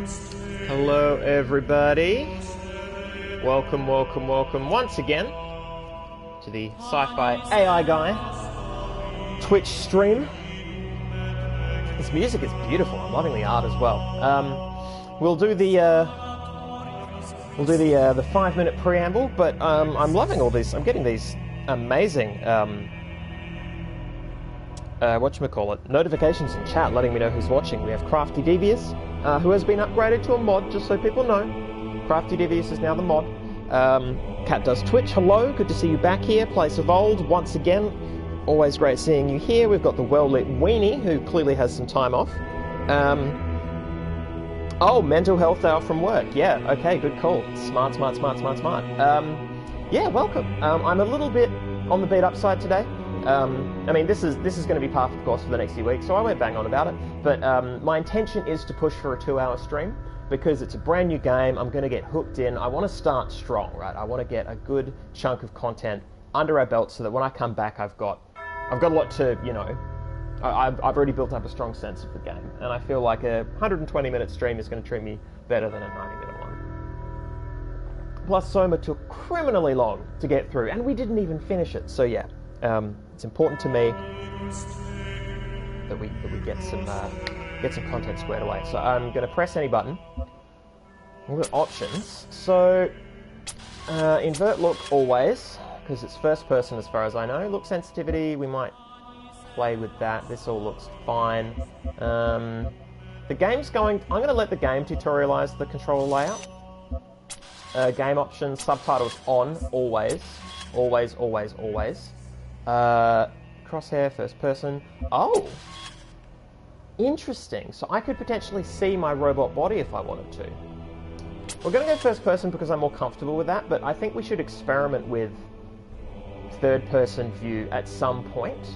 Hello everybody, welcome once again to the SciFiAIguy Twitch stream. This music is beautiful, I'm loving the art as well. We'll do the 5-minute preamble, but I'm loving all these, I'm getting these amazing notifications in chat letting me know who's watching. We have Crafty Devious, who has been upgraded to a mod, just so people know. Crafty Devious is now the mod. Cat Does Twitch, hello, good to see you back here. Place of Old, once again, always great seeing you here. We've got the well-lit Weenie, who clearly has some time off. Oh, mental health hour from work, yeah, okay, good call. Smart. Yeah, welcome. I'm a little bit on the beat upside today. I mean, this is going to be par for the course for the next few weeks, so I won't bang on about it. But my intention is to push for a 2-hour stream because it's a brand new game. I'm going to get hooked in. I want to start strong, right? I want to get a good chunk of content under our belt so that when I come back, I've got a lot to, you know. I've already built up a strong sense of the game, and I feel like a 120-minute stream is going to treat me better than a 90-minute one. Plus, Soma took criminally long to get through, and we didn't even finish it. So yeah. It's important to me that we get some content squared away. So I'm going to press any button. We've got options. So invert look always, because it's first person as far as I know. Look sensitivity, we might play with that. This all looks fine. The game's going. I'm going to let the game tutorialize the controller layout. Game options, subtitles on always. Crosshair, first person. Oh! Interesting. So I could potentially see my robot body if I wanted to. We're going to go first person because I'm more comfortable with that, but I think we should experiment with third person view at some point.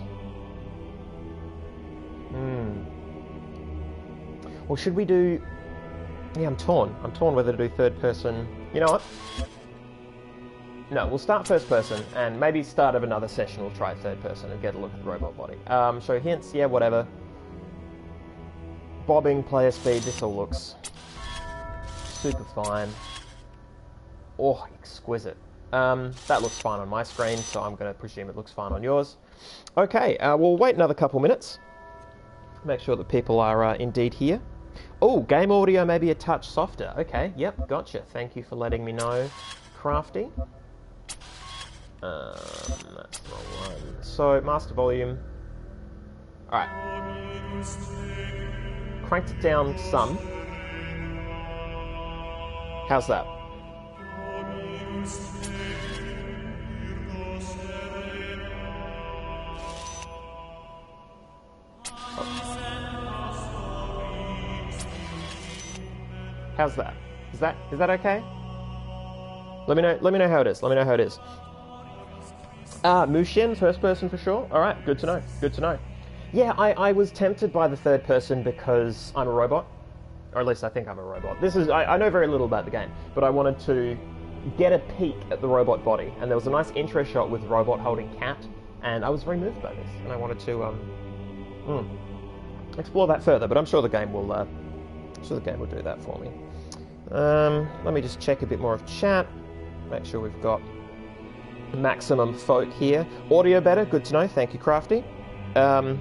Or should we do... Yeah, I'm torn. I'm torn whether to do third person... You know what? No, we'll start first person, and maybe start of another session we'll try third person and get a look at the robot body. Show hints, yeah, whatever. Bobbing, player speed, this all looks super fine. Oh, exquisite. That looks fine on my screen, so I'm going to presume it looks fine on yours. Okay, we'll wait another couple minutes. Make sure that people are indeed here. Oh, game audio may be a touch softer. Okay, yep, gotcha. Thank you for letting me know, Crafty. That's the wrong one. So, master volume. Alright. Cranked it down some. How's that? Oh. How's that? Is that okay? Let me know how it is. Let me know how it is. Mushin, first person for sure. Alright, good to know. Good to know. Yeah, I was tempted by the third person because I'm a robot. Or at least I think I'm a robot. I know very little about the game, but I wanted to get a peek at the robot body. And there was a nice intro shot with robot holding cat, and I was very moved by this. And I wanted to explore that further, but I'm sure the game will do that for me. Let me just check a bit more of chat. Make sure we've got maximum folk here. Audio better, good to know. Thank you, Crafty. Oh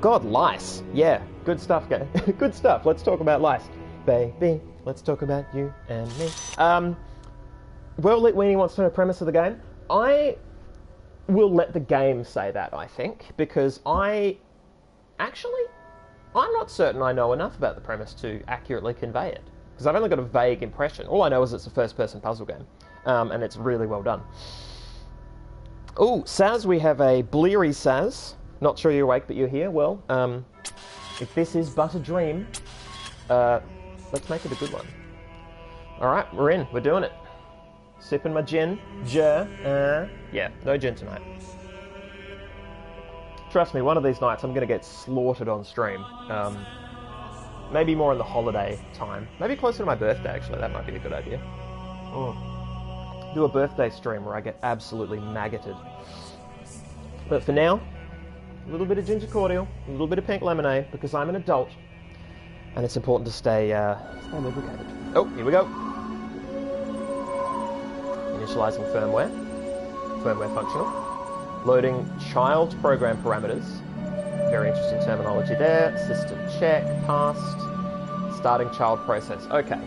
god, lice. Yeah, good stuff, guys. Good stuff. Let's talk about lice. Baby, let's talk about you and me. Well-lit Weenie wants to know the premise of the game. I will let the game say that, I think, because I'm not certain I know enough about the premise to accurately convey it. Because I've only got a vague impression. All I know is it's a first-person puzzle game. And it's really well done. Oh, Saz, we have a bleary Saz. Not sure you're awake, but you're here. Well, if this is but a dream, let's make it a good one. Alright, we're in. We're doing it. Sipping my gin. Yeah, no gin tonight. Trust me, one of these nights I'm going to get slaughtered on stream. Maybe more in the holiday time. Maybe closer to my birthday, actually. That might be a good idea. Do a birthday stream where I get absolutely maggoted. But for now, a little bit of ginger cordial, a little bit of pink lemonade, because I'm an adult. And it's important to stay lubricated. Oh, here we go. Initializing firmware. Firmware functional. Loading child program parameters. Very interesting terminology there. System check, passed. Starting child process. Okay.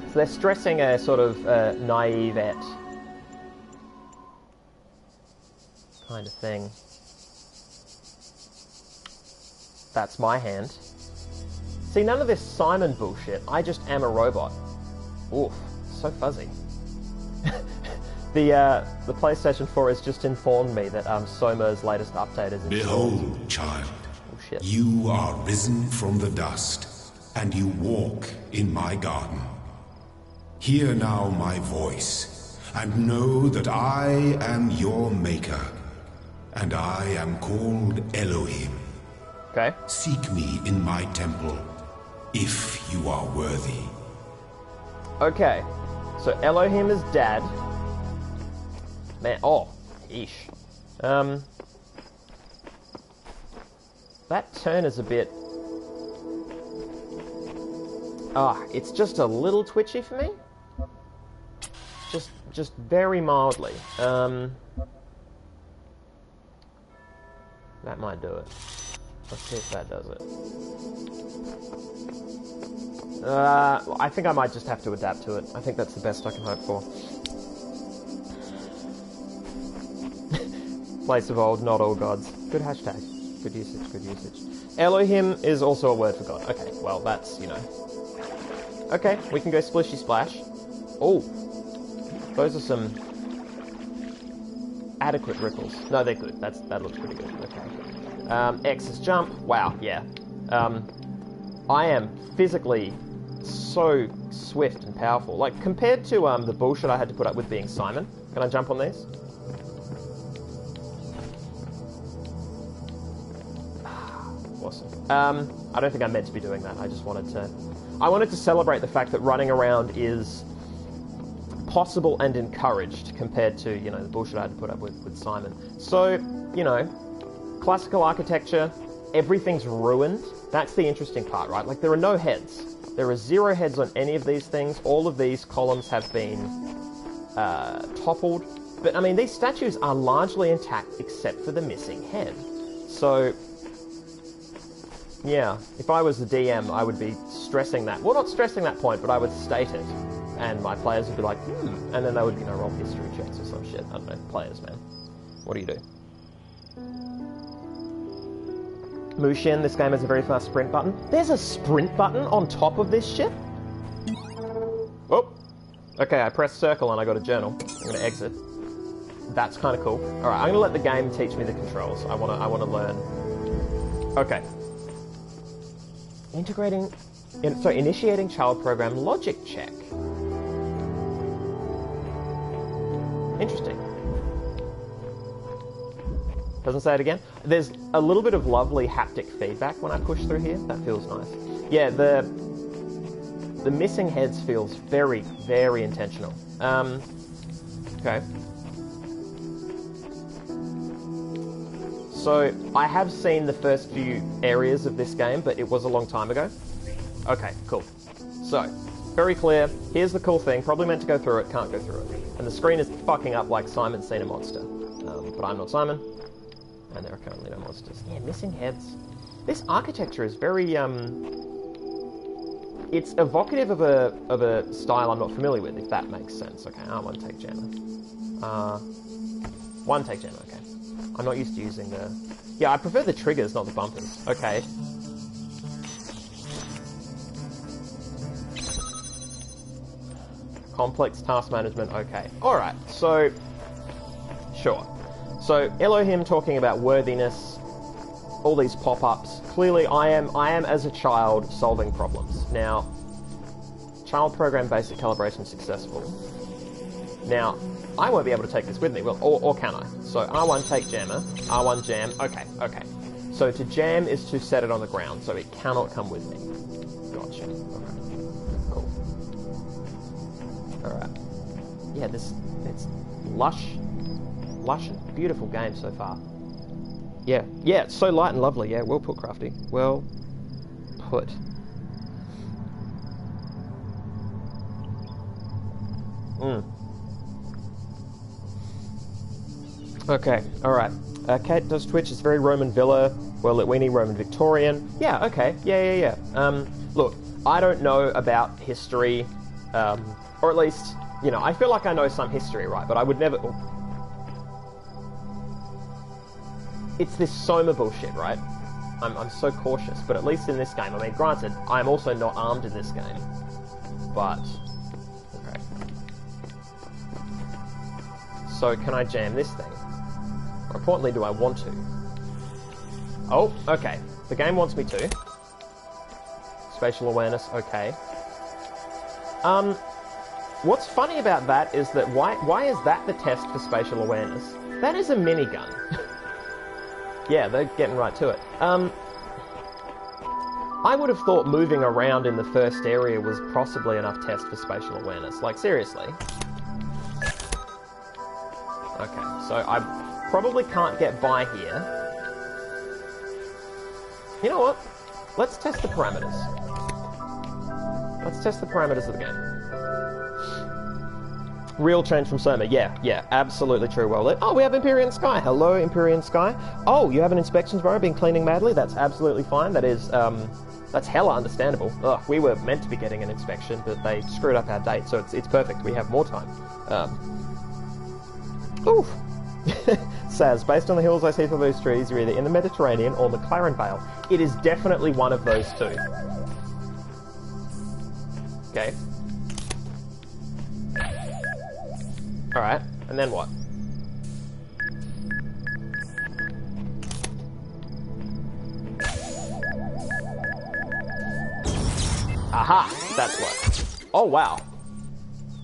So they're stressing a sort of naivete kind of thing. That's my hand. See, none of this Simon bullshit. I just am a robot. Oof, so fuzzy. The PlayStation 4 has just informed me that Soma's latest update is installed. Behold, child. Oh, shit. You are risen from the dust, and you walk in my garden. Hear now my voice, and know that I am your maker, and I am called Elohim. Okay. Seek me in my temple, if you are worthy. Okay. So Elohim is dad. Man, oh, eesh. That turn is a bit... it's just a little twitchy for me. Just very mildly. That might do it. Let's see if that does it. I think I might just have to adapt to it. I think that's the best I can hope for. Place of old, not all gods. Good hashtag. Good usage, good usage. Elohim is also a word for God. Okay, well, that's, you know. Okay, we can go splishy splash. Oh, those are some adequate ripples. No, they're good. That looks pretty good. Okay. X is jump. Wow, yeah. I am physically so swift and powerful. Like, compared to the bullshit I had to put up with being Simon. Can I jump on these? Awesome. I don't think I'm meant to be doing that. I just wanted to... I wanted to celebrate the fact that running around is possible and encouraged compared to, you know, the bullshit I had to put up with Simon. So, you know, classical architecture, everything's ruined. That's the interesting part, right? Like, there are no heads. There are 0 heads on any of these things. All of these columns have been toppled. But, I mean, these statues are largely intact except for the missing head. So... yeah, if I was the DM, I would be stressing that. Well, not stressing that point, but I would state it. And my players would be like, and then there would be no roll history checks or some shit. I don't know. Players, man. What do you do? Mushin, this game has a very fast sprint button. There's a sprint button on top of this shit? Oh! Okay, I pressed circle and I got a journal. I'm going to exit. That's kind of cool. Alright, I'm going to let the game teach me the controls. I want to learn. Okay. Initiating child program logic check. Interesting. Doesn't say it again. There's a little bit of lovely haptic feedback when I push through here. That feels nice. Yeah, the missing heads feels very, very intentional. Okay. So, I have seen the first few areas of this game, but it was a long time ago. Okay, cool. So, very clear. Here's the cool thing. Probably meant to go through it, can't go through it. And the screen is fucking up like Simon's seen a monster. But I'm not Simon. And there are currently no monsters. Yeah, missing heads. This architecture is very, it's evocative of a style I'm not familiar with, if that makes sense. Okay, one take jammer. One take jammer, okay. I'm not used to using the... yeah, I prefer the triggers, not the bumpers. Okay. Complex task management, okay. Alright, so... sure. So, Elohim talking about worthiness, all these pop-ups. Clearly, I am, as a child, solving problems. Now, child program basic calibration successful. Now, I won't be able to take this with me, well, or can I? So R1 take jammer, R1 jam, okay. So to jam is to set it on the ground, so it cannot come with me. Gotcha, okay, cool. Alright. Yeah, it's lush and beautiful game so far. Yeah, it's so light and lovely, yeah, well put, Crafty. Well put. Okay, alright. Kate does Twitch, it's very Roman Villa, well, we need Roman Victorian. Yeah, okay, yeah. Look, I don't know about history, or at least, you know, I feel like I know some history, right, but I would never... It's this Soma bullshit, right? I'm so cautious, but at least in this game, I mean, granted, I'm also not armed in this game, but... Okay. So, can I jam this thing? Or importantly, do I want to? Oh, okay. The game wants me to. Spatial awareness, okay. What's funny about that is that why is that the test for spatial awareness? That is a minigun. Yeah, they're getting right to it. I would have thought moving around in the first area was possibly enough test for spatial awareness. Like, seriously. Okay, so I probably can't get by here. You know what? Let's test the parameters. Let's test the parameters of the game. Real change from Soma. Yeah, absolutely true. Well lit. Oh, we have Empyrean Sky. Hello, Empyrean Sky. Oh, you have an inspections bar. Been cleaning madly. That's absolutely fine. That is, that's hella understandable. Ugh, we were meant to be getting an inspection, but they screwed up our date, so it's perfect. We have more time. Oof. Says, based on the hills I see from those trees, you're either in the Mediterranean or McLaren Vale. It is definitely one of those two. Okay. Alright, and then what? Aha! That's what. Oh, wow.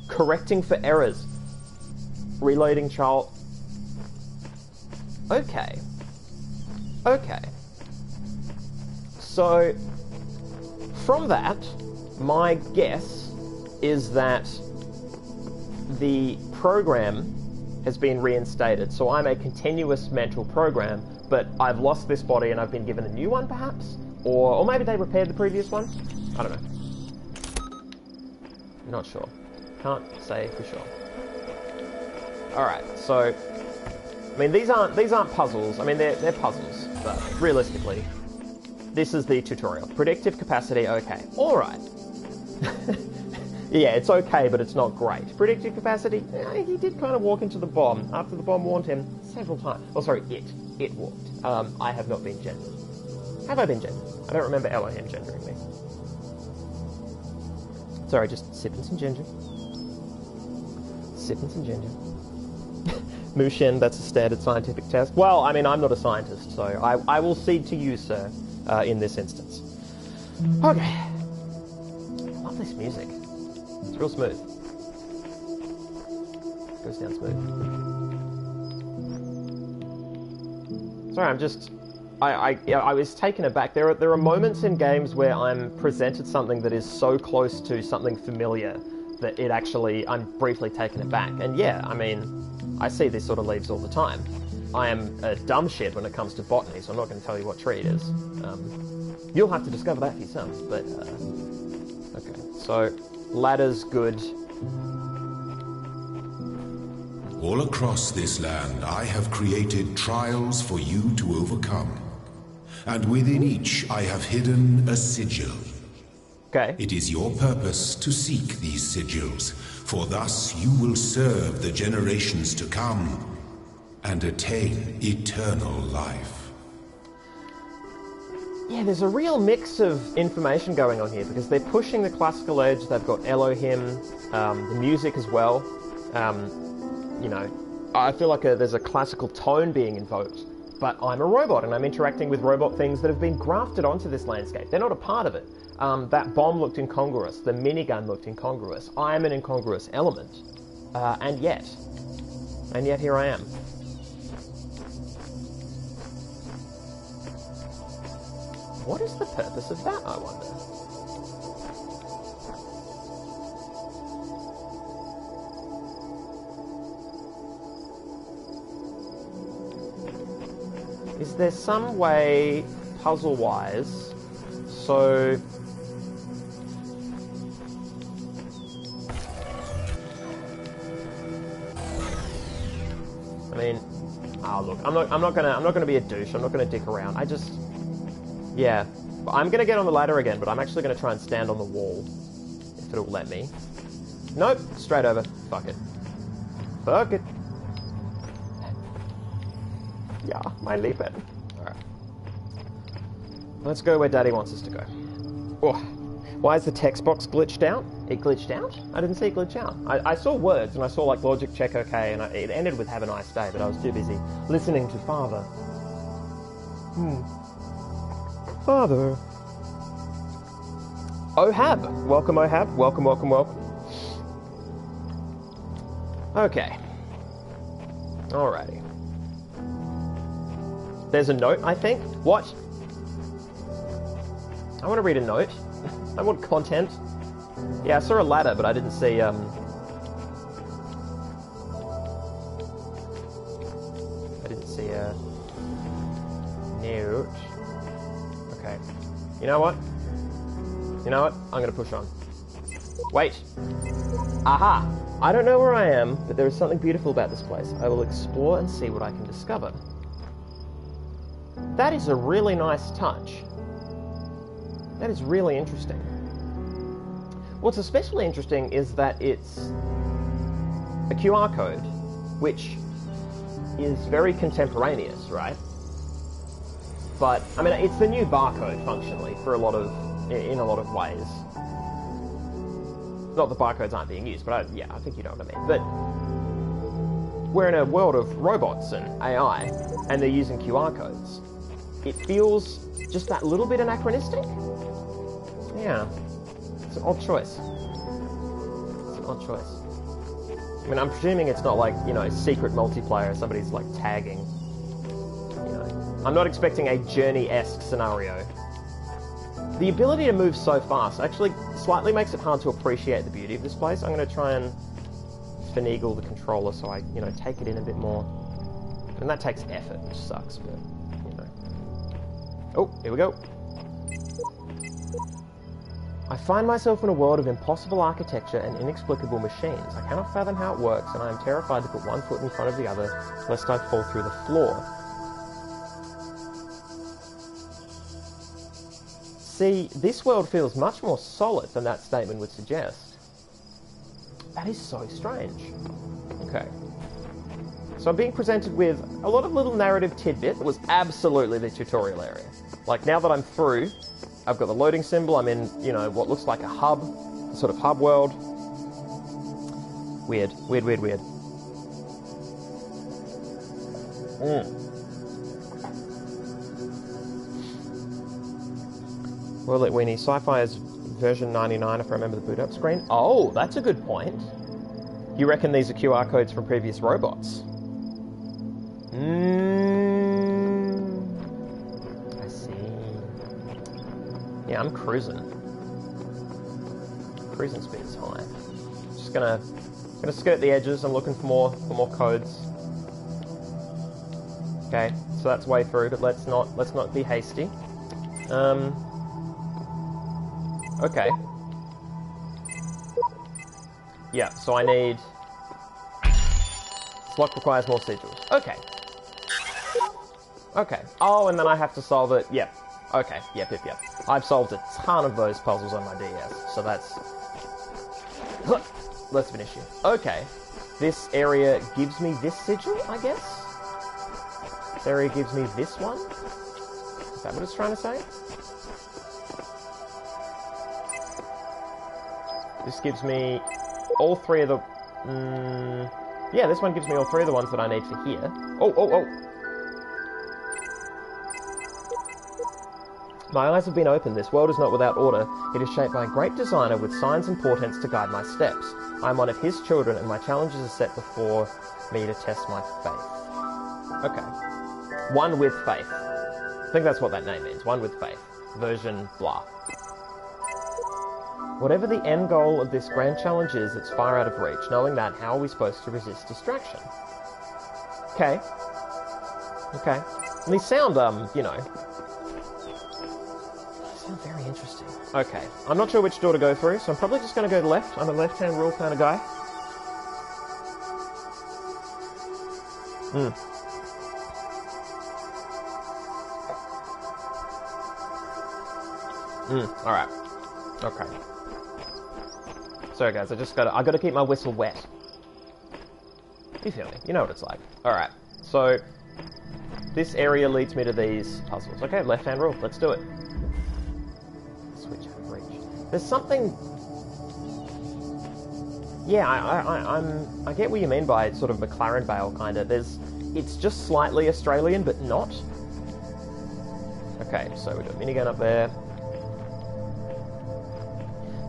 Correcting for errors. Reloading child. Okay. Okay. So, from that, my guess is that the program has been reinstated. So I'm a continuous mental program, but I've lost this body and I've been given a new one, perhaps? Or maybe they repaired the previous one? I don't know. Not sure. Can't say for sure. Alright, so... I mean, these aren't puzzles. I mean, they're puzzles, but realistically, this is the tutorial. Predictive capacity, okay. Alright. Yeah, it's okay, but it's not great. Predictive capacity, he did kind of walk into the bomb after the bomb warned him several times. Oh, sorry, it walked. I have not been gendered. Have I been gendered? I don't remember Elohim gendering me. Sorry, just sipping some ginger. Sipping some ginger. Mushin, that's a standard scientific test. Well, I mean, I'm not a scientist, so I will cede to you, sir, in this instance. Okay. I love this music. It's real smooth. Goes down smooth. Sorry, I'm just... I was taken aback. There are moments in games where I'm presented something that is so close to something familiar that it actually... I'm briefly taken aback. And yeah, I mean... I see these sort of leaves all the time. I am a dumb shit when it comes to botany, so I'm not going to tell you what tree it is. You'll have to discover that for yourself, but... okay, so... Ladder's good. All across this land, I have created trials for you to overcome. And within each, I have hidden a sigil. Okay. It is your purpose to seek these sigils, for thus you will serve the generations to come and attain eternal life. Yeah, there's a real mix of information going on here, because they're pushing the classical edge, they've got Elohim, the music as well. You know, I feel like there's a classical tone being invoked, but I'm a robot and I'm interacting with robot things that have been grafted onto this landscape. They're not a part of it. That bomb looked incongruous, the minigun looked incongruous, I am an incongruous element, and yet here I am. What is the purpose of that, I wonder? Is there some way, puzzle-wise, so... mean, look, I'm not gonna be a douche. I'm not gonna dick around. Yeah. I'm gonna get on the ladder again, but I'm actually gonna try and stand on the wall. If it'll let me. Nope, straight over. Fuck it. Fuck it. Yeah, my leaping. Alright. Let's go where Daddy wants us to go. Oh. Why is the text box glitched out? It glitched out? I didn't see it glitch out. I saw words, and I saw, like, logic check okay, and it ended with have a nice day, but I was too busy listening to Father. Father. Ohab. Welcome, Ohab. Welcome, welcome, welcome. Okay. Alrighty. There's a note, I think. What? I want to read a note. I want content. Yeah, I saw a ladder, but I didn't see, I didn't see a note. Okay. You know what? I'm gonna push on. Wait. Aha! I don't know where I am, but there is something beautiful about this place. I will explore and see what I can discover. That is a really nice touch. That is really interesting. What's especially interesting is that it's a QR code, which is very contemporaneous, right? But, I mean, it's the new barcode, functionally, in a lot of ways. Not that barcodes aren't being used, but I think you know what I mean. But we're in a world of robots and AI, and they're using QR codes. It feels just that little bit anachronistic. Yeah. It's an odd choice. It's an odd choice. I mean, I'm presuming it's not like, secret multiplayer, somebody's like tagging. I'm not expecting a Journey-esque scenario. The ability to move so fast actually slightly makes it hard to appreciate the beauty of this place. I'm going to try and finagle the controller so I, take it in a bit more. And that takes effort, which sucks, but, Oh, here we go. I find myself in a world of impossible architecture and inexplicable machines. I cannot fathom how it works, and I am terrified to put one foot in front of the other, lest I fall through the floor. See, this world feels much more solid than that statement would suggest. That is so strange. Okay. So I'm being presented with a lot of little narrative tidbit that was absolutely the tutorial area. Like, now that I'm through, I've got the loading symbol, I'm in, what looks like a hub, a sort of hub world. Weird. Weird, weird, weird. Well, Weenie, Sci-Fi is version 99 if I remember the boot up screen. Oh, that's a good point. You reckon these are QR codes from previous robots? I see. Yeah, I'm cruising. Cruising speed is high. Just gonna skirt the edges. I'm looking for more codes. Okay, so that's way through, but let's not be hasty. Okay. Yeah, so I need... This lock requires more sigils. Okay. Okay. Oh, and then I have to solve it. Yep. Okay. Yep. I've solved a ton of those puzzles on my DS, so that's... Less of an issue. Okay. This area gives me this sigil, I guess? This area gives me this one? Is that what it's trying to say? This gives me all three of the... yeah, this one gives me all three of the ones that I need for here. Oh! My eyes have been opened. This world is not without order. It is shaped by a great designer with signs and portents to guide my steps. I am one of his children, and my challenges are set before me to test my faith. Okay. One with faith. I think that's what that name means. One with faith. Version blah. Whatever the end goal of this grand challenge is, it's far out of reach. Knowing that, how are we supposed to resist distraction? Okay. And these sound, sound very interesting. Okay. I'm not sure which door to go through, so I'm probably just going to go left. I'm a left-hand rule kind of guy. Alright. Okay. Sorry guys, I gotta keep my whistle wet. You feel me? You know what it's like. Alright. So this area leads me to these puzzles. Okay, left-hand rule. Let's do it. Switch out of reach. There's something... Yeah, I get what you mean by sort of McLaren Vale, kind of. It's just slightly Australian, but not. Okay, so we do a minigun up there.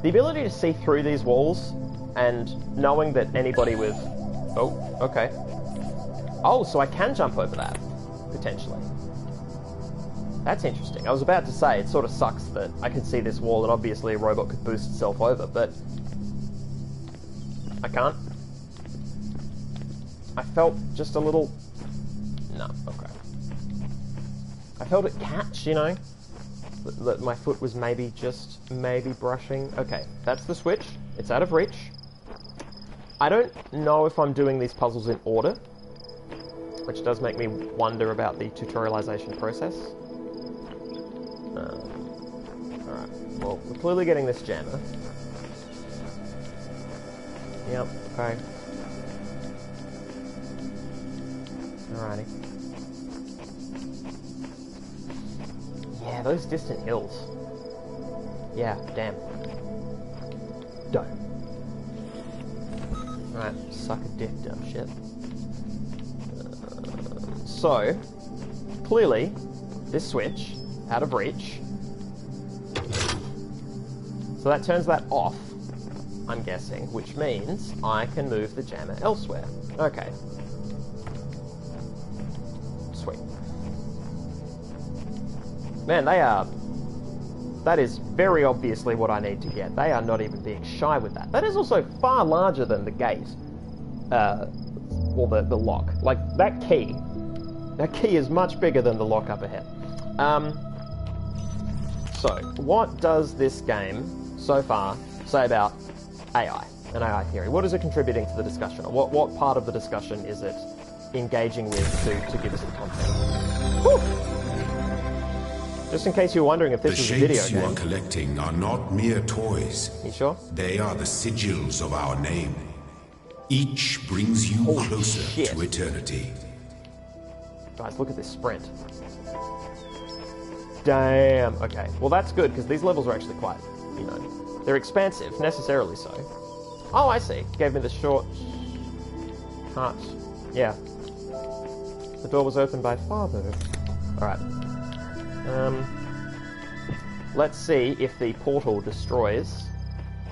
The ability to see through these walls, and knowing that anybody with... Oh, okay. Oh, so I can jump over that, potentially. That's interesting. I was about to say, it sort of sucks that I can see this wall, and obviously a robot could boost itself over, but... I can't. I felt just a little... No, okay. I felt it catch, you know? That my foot was maybe brushing. Okay, that's the switch. It's out of reach. I don't know if I'm doing these puzzles in order, which does make me wonder about the tutorialization process. Alright, well, we're clearly getting this jammer. Yep, okay. Alrighty. Yeah, those distant hills. Yeah, damn. Dope. Alright, suck a dick, dumb shit. So, clearly, this switch, out of reach. So that turns that off, I'm guessing, which means I can move the jammer elsewhere. Okay. Sweet. Man, that is very obviously what I need to get. They are not even being shy with that. That is also far larger than the gate. Or the lock. Like, that key is much bigger than the lock up ahead. So, what does this game, so far, say about AI and AI theory? What is it contributing to the discussion? Or what part of the discussion is it engaging with to give us the content? Whew. Just in case you're wondering if this is a video game. The shapes you are collecting are not mere toys. You sure? They are the sigils of our name. Each brings you closer to eternity. Guys, look at this sprint. Damn. Okay. Well, that's good, because these levels are actually quite, you know, they're expansive, necessarily so. Oh, I see. Gave me the short... Heart. Yeah. The door was opened by Father. Alright. Let's see if the portal destroys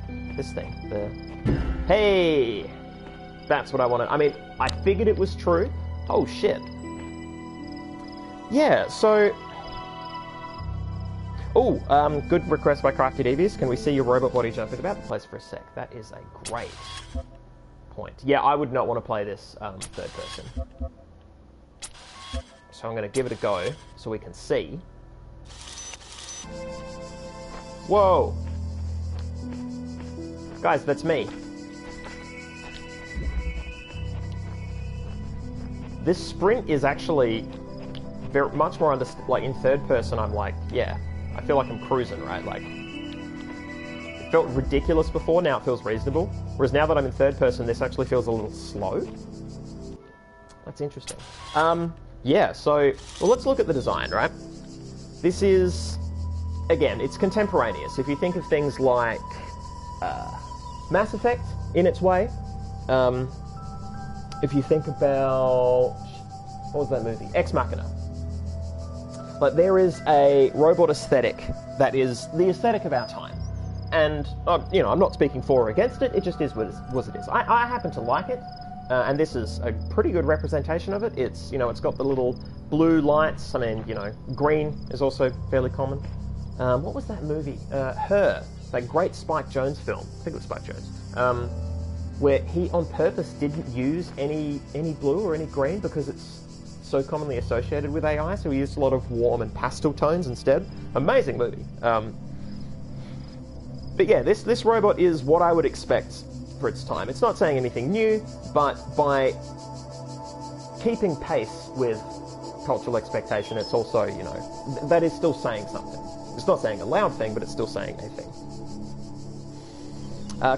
this thing. Hey! That's what I wanted. I mean, I figured it was true. Oh, shit. Yeah, so... Oh, good request by Crafty Devious. Can we see your robot body jumping about the place for a sec? That is a great point. Yeah, I would not want to play this third person. So I'm going to give it a go so we can see. Whoa! Guys, that's me. This sprint is actually very much more like in third person. I'm like, yeah, I feel like I'm cruising, right? Like, it felt ridiculous before, now it feels reasonable. Whereas now that I'm in third person, this actually feels a little slow. That's interesting. Yeah, so, well, let's look at the design, right? This is, again, it's contemporaneous. If you think of things like Mass Effect in its way, if you think about, what was that movie? Ex Machina. Like, there is a robot aesthetic that is the aesthetic of our time. And, you know, I'm not speaking for or against it, it just is what it is. I happen to like it, and this is a pretty good representation of it. It's, you know, it's got the little blue lights. I mean, you know, green is also fairly common. What was that movie? Her, that great Spike Jonze film. I think it was Spike Jonze. Where he on purpose didn't use any blue or any green because it's so commonly associated with AI, so he used a lot of warm and pastel tones instead. Amazing movie. But yeah, this robot is what I would expect for its time. It's not saying anything new, but by keeping pace with cultural expectation, it's also, you know, that is still saying something. It's not saying a loud thing, but it's still saying a thing.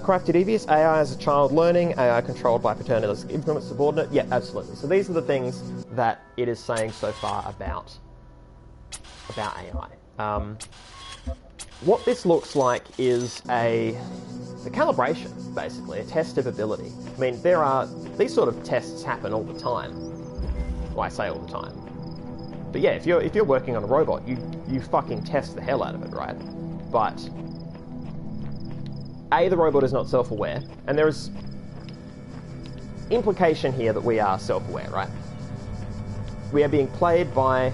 Crafty Devious, AI as a child learning, AI controlled by paternalist influence subordinate. Yeah, absolutely. So these are the things that it is saying so far about AI. What this looks like is a calibration, basically, a test of ability. I mean, these sort of tests happen all the time. Well, I say all the time. But yeah, if you're working on a robot, you fucking test the hell out of it, right? But the robot is not self-aware, and there is implication here that we are self-aware, right? We are being played by...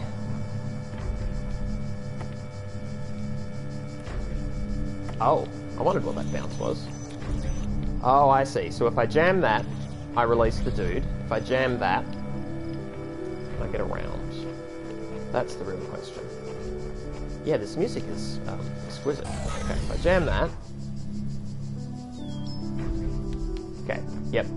Oh, I wondered what that bounce was. Oh, I see. So if I jam that, I release the dude. If I jam that, I get around. That's the real question. Yeah, this music is exquisite. Okay, if I jam that... Okay, yep.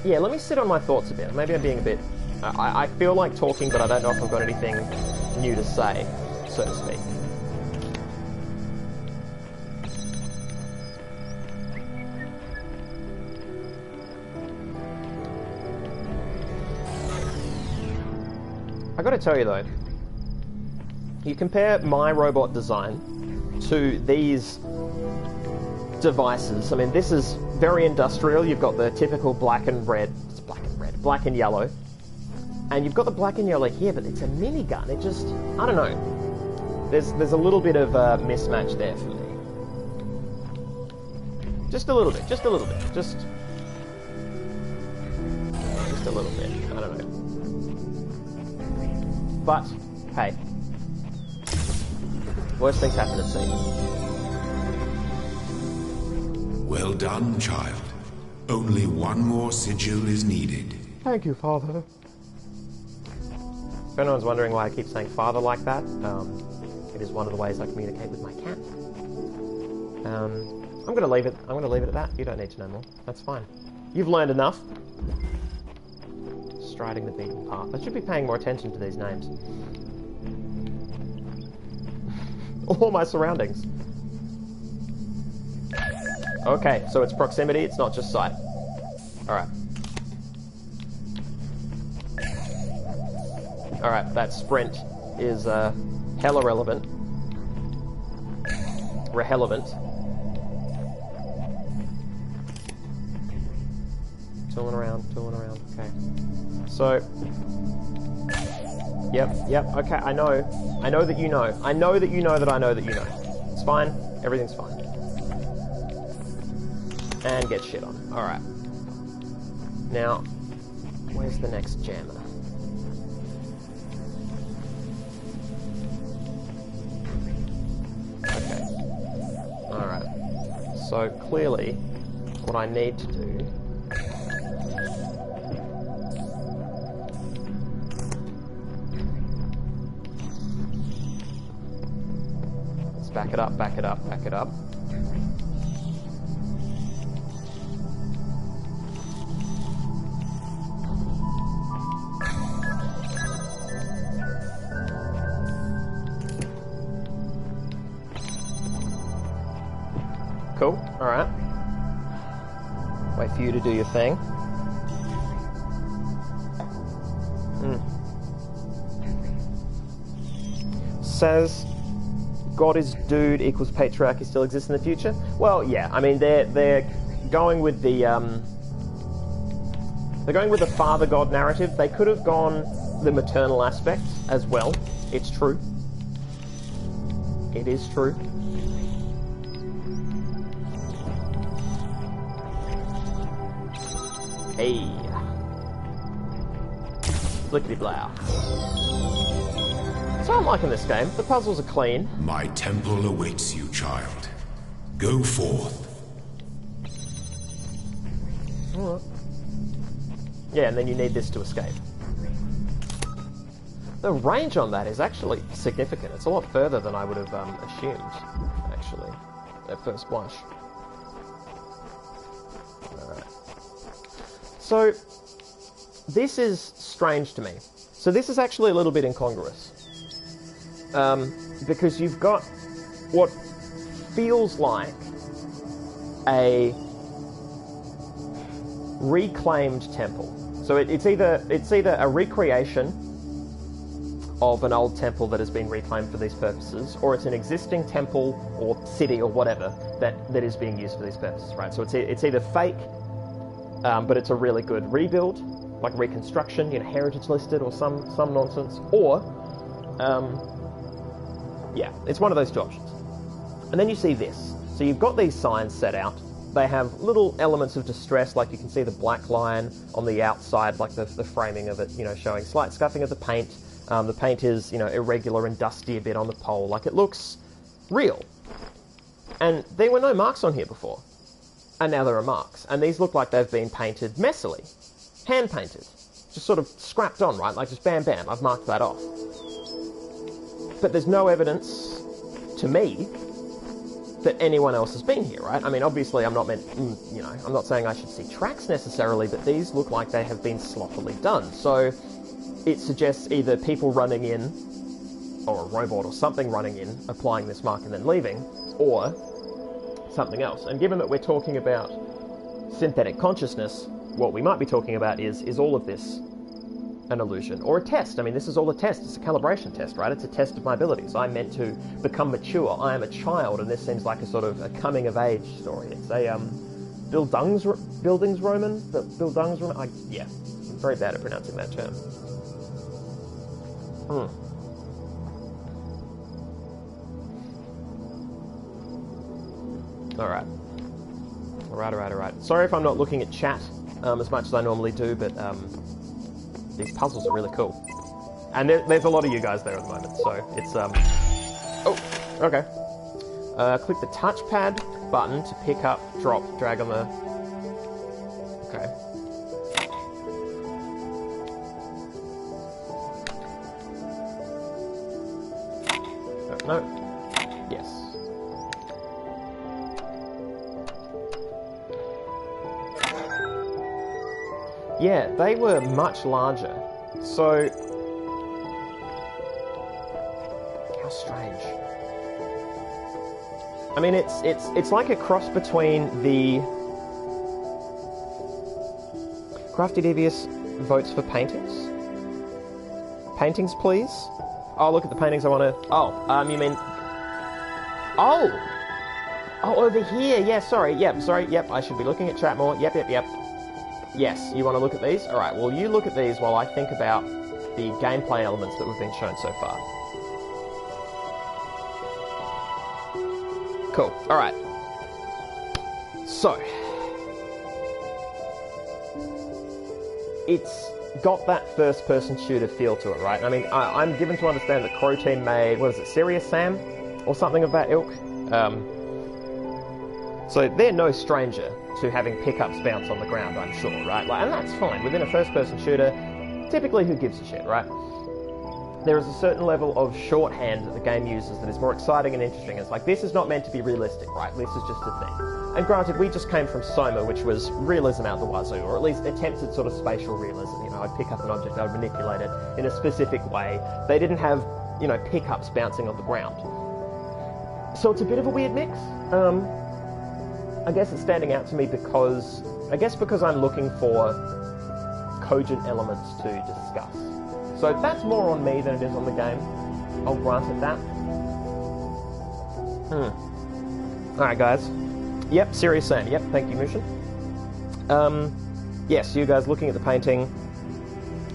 Yeah, let me sit on my thoughts a bit. Maybe I'm being a bit... I feel like talking, but I don't know if I've got anything new to say, so to speak. I gotta tell you though, you compare my robot design to these devices. I mean, this is very industrial. You've got the typical black and red, it's black and yellow. And you've got the black and yellow here, but it's a minigun. It just, I don't know. There's a little bit of a mismatch there for me. Just a little bit, just a little bit. Just a little bit, I don't know. But, hey. Worst things happen at sea. Well done, child. Only one more sigil is needed. Thank you, Father. If anyone's wondering why I keep saying father like that, it is one of the ways I communicate with my cat. I'm gonna leave it at that. You don't need to know more. That's fine. You've learned enough. Striding the beaten path. I should be paying more attention to these names. All my surroundings. Okay, so it's proximity, it's not just sight. Alright. Alright, that sprint is hella relevant. Relevant. Tooling around, okay. So, yep, okay, I know that you know. I know that you know that I know that you know. It's fine, everything's fine. And get shit on. Alright. Now, where's the next jammer? Okay. Alright. So, clearly, what I need to do... Let's back it up, back it up, back it up. Cool, alright. Wait for you to do your thing. Says God is dude equals patriarchy still exists in the future? Well, yeah, I mean they're going with the father god narrative. They could have gone the maternal aspect as well. It's true. It is true. Hey. Flickety blow. So I'm liking this game. The puzzles are clean. My temple awaits you, child. Go forth. Alright. Yeah, and then you need this to escape. The range on that is actually significant. It's a lot further than I would have assumed, actually, at first blush. So this is strange to me. So this is actually a little bit incongruous. Because you've got what feels like a reclaimed temple. So it's either a recreation of an old temple that has been reclaimed for these purposes, or it's an existing temple or city or whatever that is being used for these purposes, right? So it's either fake, but it's a really good rebuild, like reconstruction, heritage listed or some nonsense, or yeah, it's one of those two options. And then you see this. So you've got these signs set out. They have little elements of distress, like you can see the black line on the outside, like the framing of it, showing slight scuffing of the paint. The paint is, irregular and dusty a bit on the pole. Like, it looks real. And there were no marks on here before. And now there are marks. And these look like they've been painted messily. Hand-painted. Just sort of scrapped on, right? Like, just bam, bam, I've marked that off. But there's no evidence, to me, that anyone else has been here, right? I mean, obviously I'm not I'm not saying I should see tracks necessarily, but these look like they have been sloppily done. So it suggests either people running in, or a robot or something running in, applying this mark and then leaving, or something else. And given that we're talking about synthetic consciousness, what we might be talking about is all of this an illusion or a test. I mean, this is all a test. It's a calibration test, right? It's a test of my abilities. I'm meant to become mature. I am a child, and this seems like a sort of a coming-of-age story. It's a Bildungsroman. Yeah, I'm very bad at pronouncing that term. All right. Sorry if I'm not looking at chat as much as I normally do, but these puzzles are really cool. And there's a lot of you guys there at the moment, so it's... Oh, okay. Click the touchpad button to pick up, drop, drag on the... Okay. No. Yes. Yeah, they were much larger. So... How strange. I mean, it's like a cross between the... Crafty Devious votes for paintings? Paintings, please? Oh, look at the paintings I want to... Oh, you mean... Oh! Oh, over here. Yeah, sorry. Yep, I should be looking at chat more. Yep. Yes, you want to look at these? Alright, well, you look at these while I think about the gameplay elements that we've been shown so far. Cool. Alright. So. It's got that first-person shooter feel to it, right? I mean, I'm given to understand that Crow Team made, what is it, Serious Sam? Or something of that ilk? So they're no stranger to having pickups bounce on the ground, I'm sure, right? And that's fine. Within a first-person shooter, typically who gives a shit, right? There is a certain level of shorthand that the game uses that is more exciting and interesting. It's like, this is not meant to be realistic, right? This is just a thing. And granted, we just came from Soma, which was realism out the wazoo, or at least attempted sort of spatial realism. I'd pick up an object, I would manipulate it in a specific way. They didn't have, pickups bouncing on the ground. So it's a bit of a weird mix. I guess it's standing out to me because I'm looking for cogent elements to discuss. So that's more on me than it is on the game. I'll grant it that. Alright, guys. Yep, Serious Sam. Yep, thank you, Mushin. Yes, you guys looking at the painting.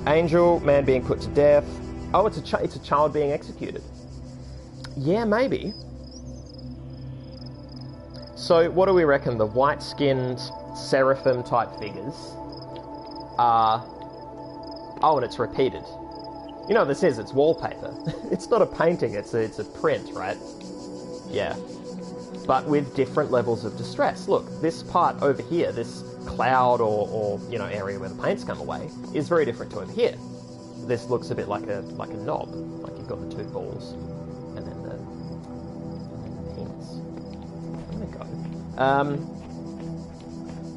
Angel, man being put to death. Oh, it's a child being executed. Yeah, maybe. So, what do we reckon? The white-skinned seraphim-type figures are... Oh, and it's repeated. You know what this is? It's wallpaper. It's not a painting, it's a print, right? Yeah. But with different levels of distress. Look, this part over here, this cloud or area where the paint's come away, is very different to over here. This looks a bit like a knob. Like you've got the two balls. And then the penis. There we go.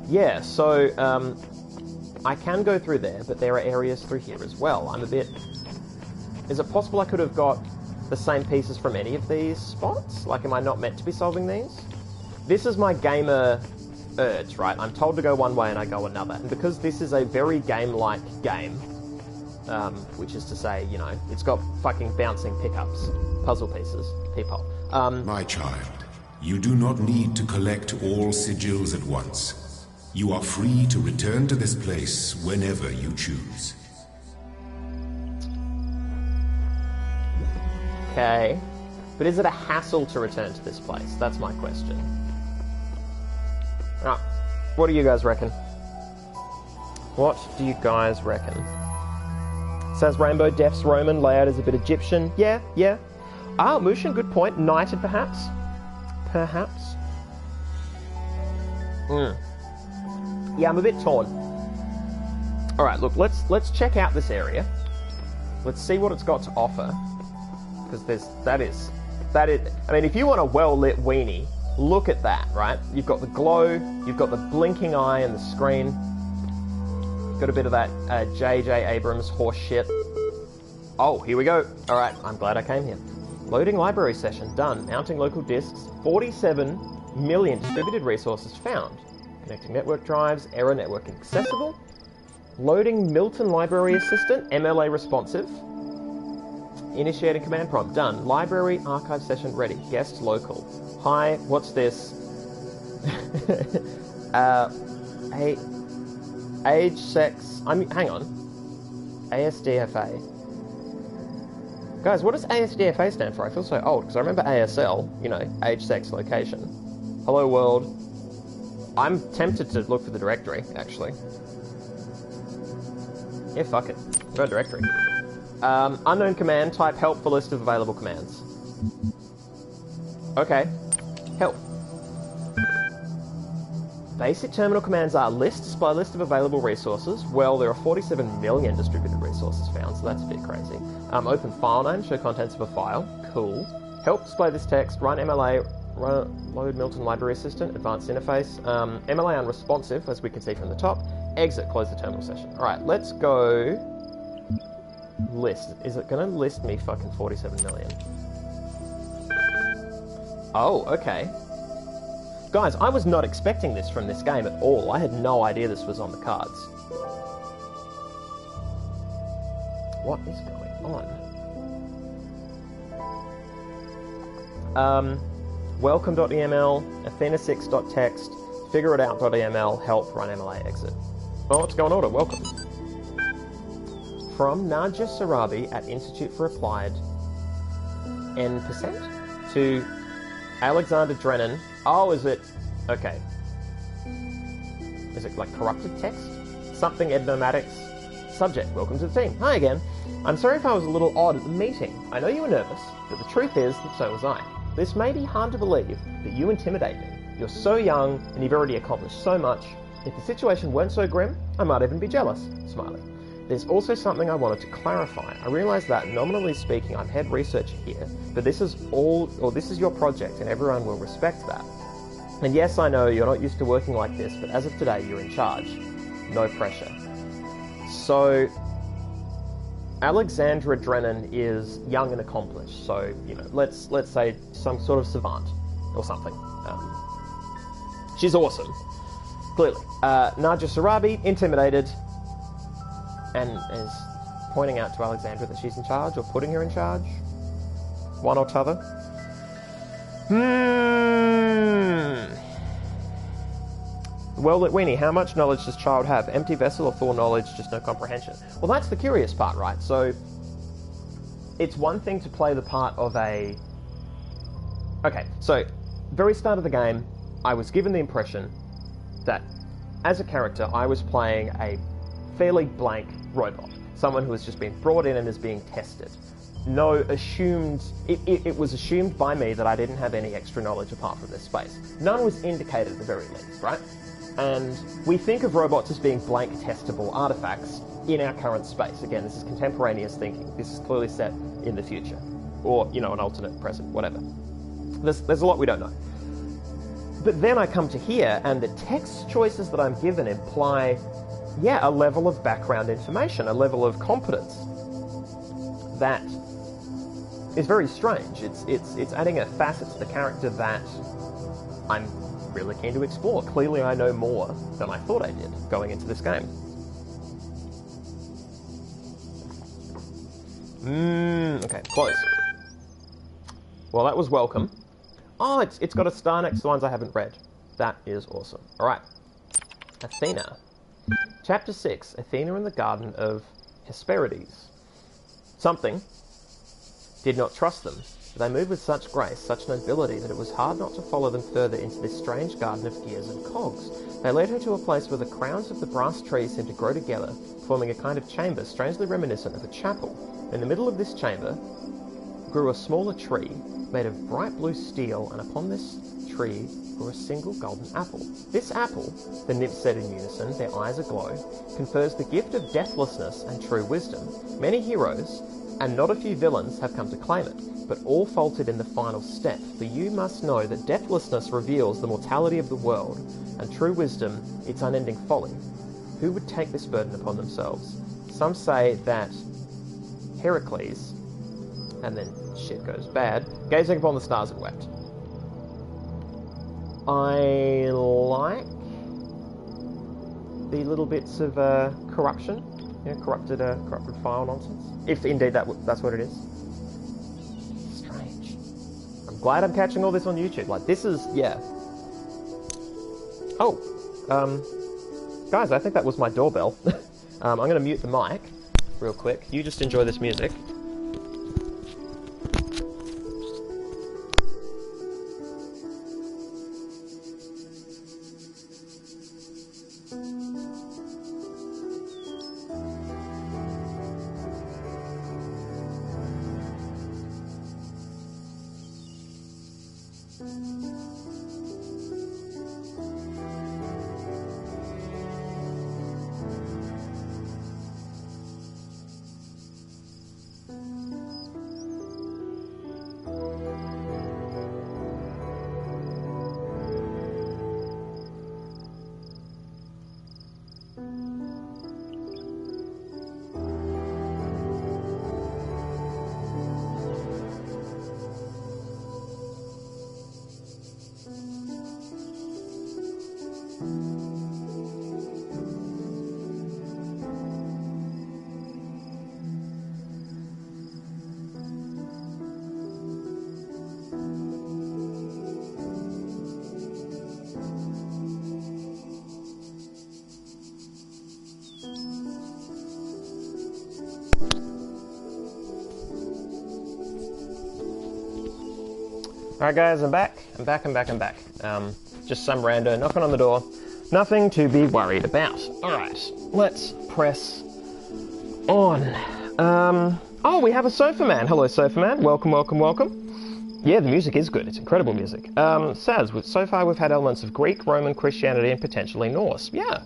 Yeah, so, I can go through there, but there are areas through here as well. I'm a bit... Is it possible I could have got the same pieces from any of these spots? Like, am I not meant to be solving these? This is my gamer urge, right? I'm told to go one way and I go another. And because this is a very game-like game, which is to say, you know, it's got fucking bouncing pickups, puzzle pieces, peephole. My child, you do not need to collect all sigils at once. You are free to return to this place whenever you choose. Okay. But is it a hassle to return to this place? That's my question. Ah, what do you guys reckon? What do you guys reckon? Says Rainbow Def's Roman layout is a bit Egyptian. Yeah. Ah, Mushin, good point. Knighted, perhaps? Perhaps? Yeah, I'm a bit torn. Alright, look, let's check out this area. Let's see what it's got to offer. Because that is... I mean, if you want a well-lit weenie, look at that, right? You've got the glow, you've got the blinking eye and the screen. Got a bit of that J.J. Abrams horse shit. Oh, here we go. Alright, I'm glad I came here. Loading library session, done. Mounting local disks, 47 million distributed resources found. Connecting network drives, error networking accessible. Loading Milton Library Assistant, MLA responsive. Initiating command prompt, done. Library archive session ready. Guest local. Hi, what's this? Age, sex, hang on. ASDFA. Guys, what does ASDFA stand for? I feel so old, because I remember ASL, you know, age, sex, location. Hello world. I'm tempted to look for the directory, actually. Yeah, fuck it. Go directory. Unknown command, type help for list of available commands. Okay. Help. Basic terminal commands are lists by list of available resources. Well, there are 47 million distributed resources found, so that's a bit crazy. Open file name, show contents of a file. Cool. Help display this text, run MLA, load Milton Library Assistant, advanced interface. MLA unresponsive, as we can see from the top. Exit, close the terminal session. Alright, let's go... List. Is it going to list me fucking 47 million? Oh, okay. Guys, I was not expecting this from this game at all. I had no idea this was on the cards. What is going on? Welcome.eml, Athena6.txt, figureitout.eml, help, run MLA, exit. Oh, what's going on? Welcome. From Nadia Sarabi at Institute for Applied N% to Alexander Drennan. Oh, is it... Okay. Is it like corrupted text? Something Ednomatics. Subject, welcome to the team. Hi again. I'm sorry if I was a little odd at the meeting. I know you were nervous, but the truth is that so was I. This may be hard to believe, but you intimidate me. You're so young, and you've already accomplished so much. If the situation weren't so grim, I might even be jealous. Smiley. There's also something I wanted to clarify. I realise that, nominally speaking, I'm head researcher here, but this is your project, and everyone will respect that. And yes, I know you're not used to working like this, but as of today, you're in charge. No pressure. So, Alexandra Drennan is young and accomplished, so, you know, let's say some sort of savant, or something. She's awesome. Clearly. Nadia Sarabi, intimidated, and is pointing out to Alexandra that she's in charge, or putting her in charge. One or t'other. Well, Weenie, how much knowledge does child have? Empty vessel or full knowledge, just no comprehension? Well, that's the curious part, right? So, it's one thing to play the part of a... Okay, so, very start of the game, I was given the impression that, as a character, I was playing a fairly blank robot. Someone who has just been brought in and is being tested. No assumed... It was assumed by me that I didn't have any extra knowledge apart from this space. None was indicated at the very least, right? And we think of robots as being blank testable artifacts in our current space. Again, this is contemporaneous thinking. This is clearly set in the future. Or, you know, an alternate present, whatever. There's a lot we don't know. But then I come to here, and the text choices that I'm given imply yeah, a level of background information, a level of competence that is very strange. It's adding a facet to the character that I'm really keen to explore. Clearly I know more than I thought I did going into this game. Okay, close. Well, that was welcome. Oh, it's got a star next to the ones I haven't read. That is awesome. Alright. Athena. Chapter 6, Athena in the Garden of Hesperides. Something did not trust them. They moved with such grace, such nobility, that it was hard not to follow them further into this strange garden of gears and cogs. They led her to a place where the crowns of the brass trees seemed to grow together, forming a kind of chamber strangely reminiscent of a chapel. In the middle of this chamber grew a smaller tree made of bright blue steel, and upon this tree grew a single golden apple. This apple, the nymphs said in unison, their eyes aglow, confers the gift of deathlessness and true wisdom. Many heroes, and not a few villains, have come to claim it, but all faltered in the final step, for you must know that deathlessness reveals the mortality of the world, and true wisdom its unending folly. Who would take this burden upon themselves? Some say that Heracles, and then shit goes bad, gazing upon the stars and wept. I like the little bits of corruption, corrupted file nonsense, if indeed that's what it is. Strange. I'm glad I'm catching all this on YouTube. Like, this is, yeah. Oh, guys, I think that was my doorbell. I'm going to mute the mic real quick. You just enjoy this music. Alright guys, I'm back. Just some rando knocking on the door. Nothing to be worried about. Alright, let's press on. Oh, we have a Sofa Man. Hello, Sofa Man. Welcome. Yeah, the music is good. It's incredible music. Says, so far we've had elements of Greek, Roman, Christianity, and potentially Norse. Yeah.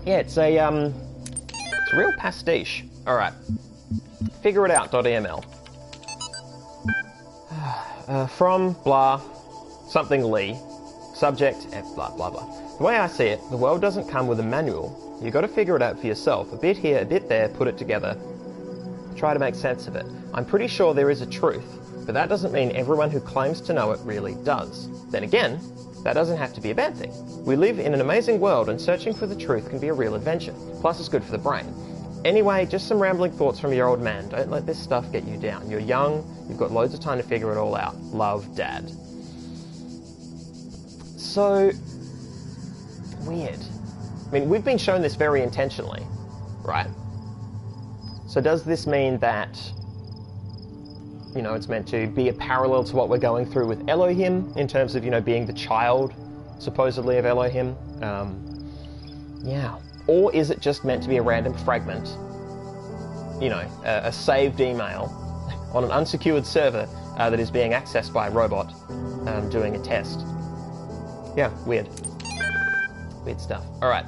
Yeah, it's a real pastiche. Alright. Figureitout.eml. From blah, something Lee, subject F blah blah blah. The way I see it, the world doesn't come with a manual. You got to figure it out for yourself. A bit here, a bit there, put it together. Try to make sense of it. I'm pretty sure there is a truth, but that doesn't mean everyone who claims to know it really does. Then again, that doesn't have to be a bad thing. We live in an amazing world, and searching for the truth can be a real adventure. Plus, it's good for the brain. Anyway, just some rambling thoughts from your old man. Don't let this stuff get you down. You're young, you've got loads of time to figure it all out. Love, Dad. So, weird. I mean, we've been shown this very intentionally, right? So does this mean that, you know, it's meant to be a parallel to what we're going through with Elohim, in terms of, you know, being the child, supposedly, of Elohim? Yeah. Or is it just meant to be a random fragment, you know, a saved email on an unsecured server that is being accessed by a robot doing a test? Yeah, weird. Weird stuff. All right.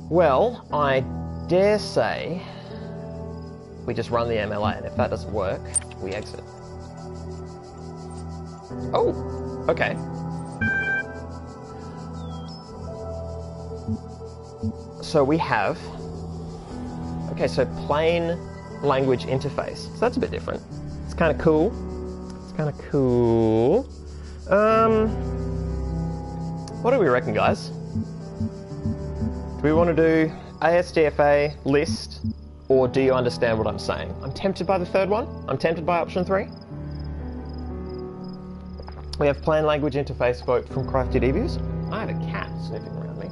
Well, I dare say we just run the MLA, and if that doesn't work, we exit. Oh, okay. So we have, okay, so plain language interface. So that's a bit different. It's kind of cool. It's kind of cool. What do we reckon, guys? Do we want to do ASDFA, list, or do you understand what I'm saying? I'm tempted by the third one. I'm tempted by option 3. We have plain language interface quote from Crafty Devious. I have a cat sniffing around me.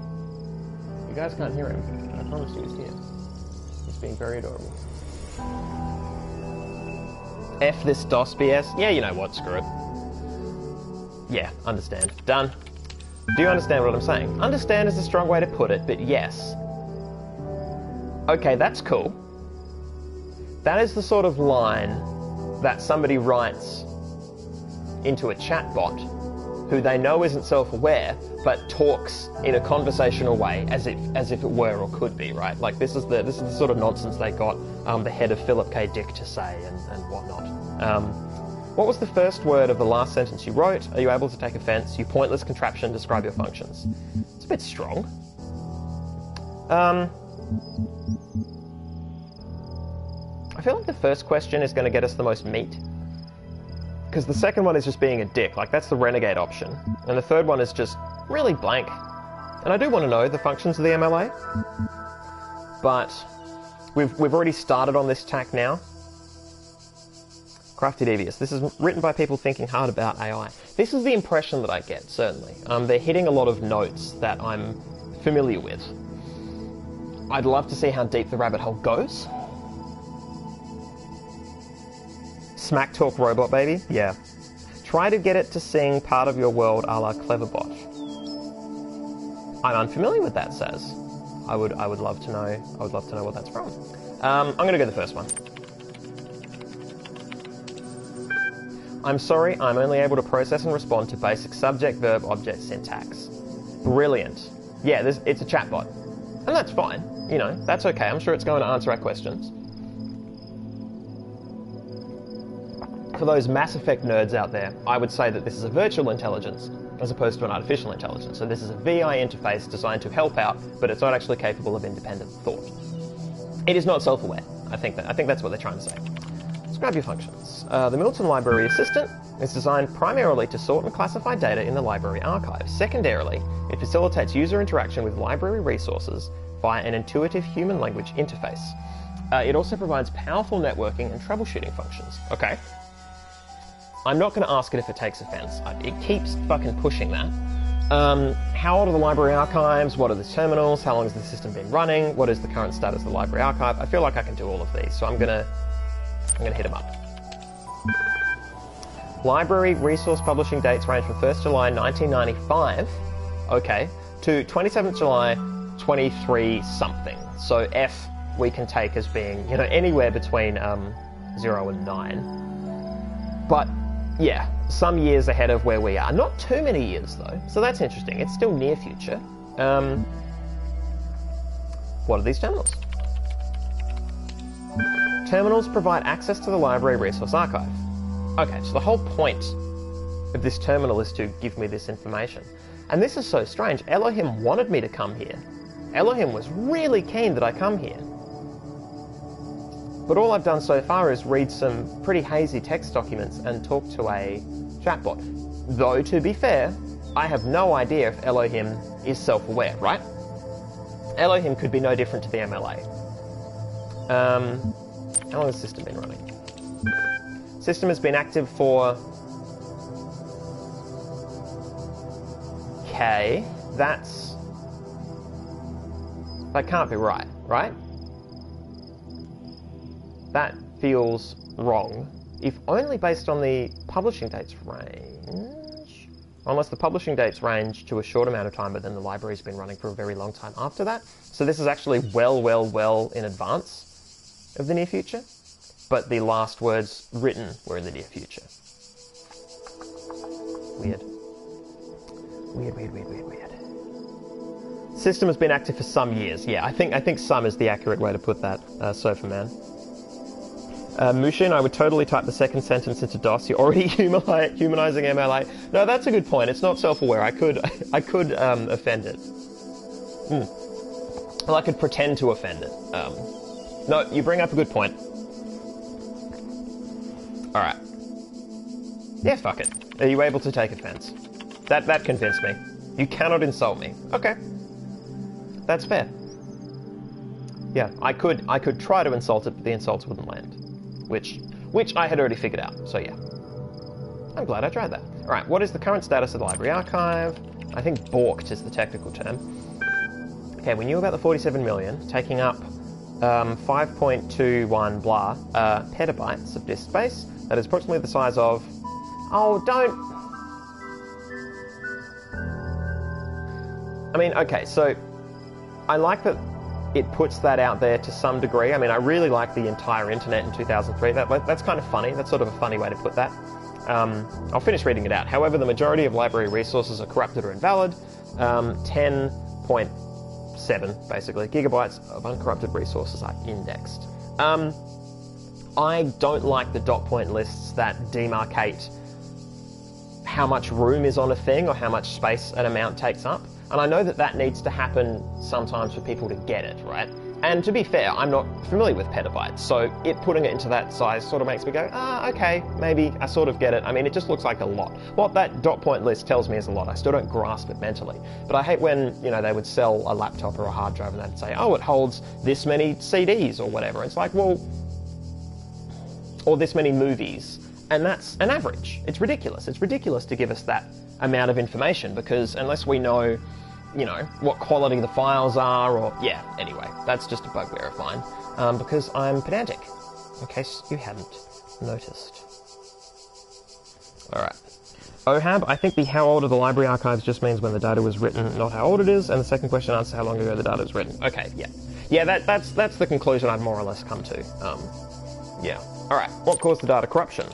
You guys can't hear him. I promise you he's here. He's being very adorable. F this DOS BS. Yeah, you know what, screw it. Yeah, understand. Done. Do you understand what I'm saying? Understand is a strong way to put it, but yes. Okay, that's cool. That is the sort of line that somebody writes into a chatbot who they know isn't self-aware, but talks in a conversational way as if it were or could be, right? Like this is the sort of nonsense they got the head of Philip K. Dick to say and whatnot. What was the first word of the last sentence you wrote? Are you able to take offense? You pointless contraption, describe your functions. It's a bit strong. I feel like the first question is going to get us the most meat. Because the second one is just being a dick, like that's the renegade option. And the third one is just really blank. And I do want to know the functions of the MLA. But we've already started on this tack now. Crafty Devious. This is written by people thinking hard about AI. This is the impression that I get, certainly. They're hitting a lot of notes that I'm familiar with. I'd love to see how deep the rabbit hole goes. Smack talk robot baby? Yeah. Try to get it to sing part of your world a la Cleverbot. I'm unfamiliar with that, Saz. I would love to know what that's from. I'm gonna go the first one. I'm sorry, I'm only able to process and respond to basic subject, verb, object syntax. Brilliant. Yeah, it's a chatbot. And that's fine. You know, that's okay. I'm sure it's going to answer our questions. For those Mass Effect nerds out there, I would say that this is a virtual intelligence as opposed to an artificial intelligence. So this is a VI interface designed to help out, but it's not actually capable of independent thought. It is not self-aware. I think that's what they're trying to say. Describe your functions. The Milton Library Assistant is designed primarily to sort and classify data in the library archive. Secondarily, it facilitates user interaction with library resources via an intuitive human language interface. It also provides powerful networking and troubleshooting functions. Okay. I'm not going to ask it if it takes offense. It keeps fucking pushing that. How old are the library archives? What are the terminals? How long has the system been running? What is the current status of the library archive? I feel like I can do all of these, so I'm gonna hit them up. Library resource publishing dates range from 1st July 1995, okay, to 27th July 23 something. So F we can take as being, you know, anywhere between 0 and 9. But yeah, some years ahead of where we are. Not too many years though, so that's interesting. It's still near future. What are these terminals? Terminals provide access to the library resource archive. Okay, so the whole point of this terminal is to give me this information. And this is so strange. Elohim wanted me to come here. Elohim was really keen that I come here. But all I've done so far is read some pretty hazy text documents and talk to a chatbot. Though, to be fair, I have no idea if Elohim is self-aware, right? Elohim could be no different to the MLA. How long has the system been running? System has been active for... Okay, that can't be right, right? That feels wrong, if only based on the publishing dates range. Unless the publishing dates range to a short amount of time, but then the library's been running for a very long time after that. So this is actually well in advance of the near future, but the last words written were in the near future. Weird. Weird. System has been active for some years. Yeah, I think some is the accurate way to put that, Sofa Man. Mushin, I would totally type the second sentence into DOS. You're already humanizing MLA. No, that's a good point. It's not self-aware. I could offend it. Well, I could pretend to offend it. No, you bring up a good point. Alright. Yeah, fuck it. Are you able to take offense? That convinced me. You cannot insult me. Okay. That's fair. Yeah, I could try to insult it, but the insults wouldn't land. Which I had already figured out, so yeah. I'm glad I tried that. Alright, what is the current status of the library archive? I think balked is the technical term. Okay, we knew about the 47 million, taking up 5.21 blah petabytes of disk space. That is approximately the size of... Oh, don't... I mean, okay, so I like that it puts that out there to some degree. I mean, I really like the entire internet in 2003. That's kind of funny. That's sort of a funny way to put that. I'll finish reading it out. However, the majority of library resources are corrupted or invalid. 10.7, basically, gigabytes of uncorrupted resources are indexed. I don't like the dot point lists that demarcate how much room is on a thing or how much space an amount takes up. And I know that that needs to happen sometimes for people to get it, right? And to be fair, I'm not familiar with petabytes, so putting it into that size sort of makes me go, okay, maybe I sort of get it. I mean, it just looks like a lot. What that dot point list tells me is a lot. I still don't grasp it mentally. But I hate when, you know, they would sell a laptop or a hard drive and they'd say, oh, it holds this many CDs or whatever. It's like, well, or this many movies. And that's an average. It's ridiculous. It's ridiculous to give us that amount of information because unless we know, you know, what quality the files are or... Yeah, anyway, that's just a bugbear of mine because I'm pedantic, in case you hadn't noticed. Alright. OHAB, I think the how old are the library archives just means when the data was written, not how old it is, and the second question answers how long ago the data was written. Okay, yeah. Yeah, that's the conclusion I'd more or less come to. Yeah. Alright, what caused the data corruption?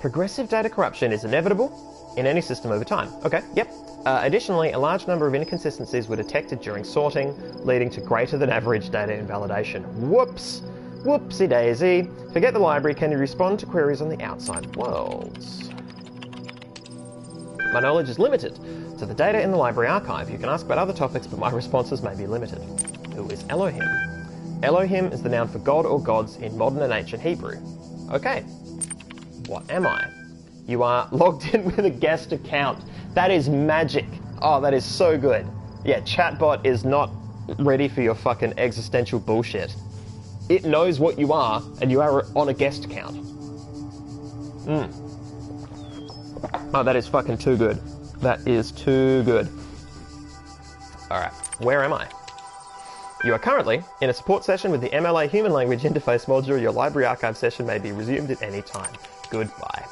Progressive data corruption is inevitable in any system over time. Okay, yep. Additionally, a large number of inconsistencies were detected during sorting, leading to greater than average data invalidation. Whoops! Whoopsie daisy. Forget the library, can you respond to queries on the outside world? My knowledge is limited to the data in the library archive. You can ask about other topics, but my responses may be limited. Who is Elohim? Elohim is the noun for God or gods in modern and ancient Hebrew. Okay. What am I? You are logged in with a guest account. That is magic. Oh, that is so good. Yeah, chatbot is not ready for your fucking existential bullshit. It knows what you are, and you are on a guest account. Oh, that is fucking too good. That is too good. Alright, where am I? You are currently in a support session with the MLA Human Language Interface module. Your library archive session may be resumed at any time. Goodbye.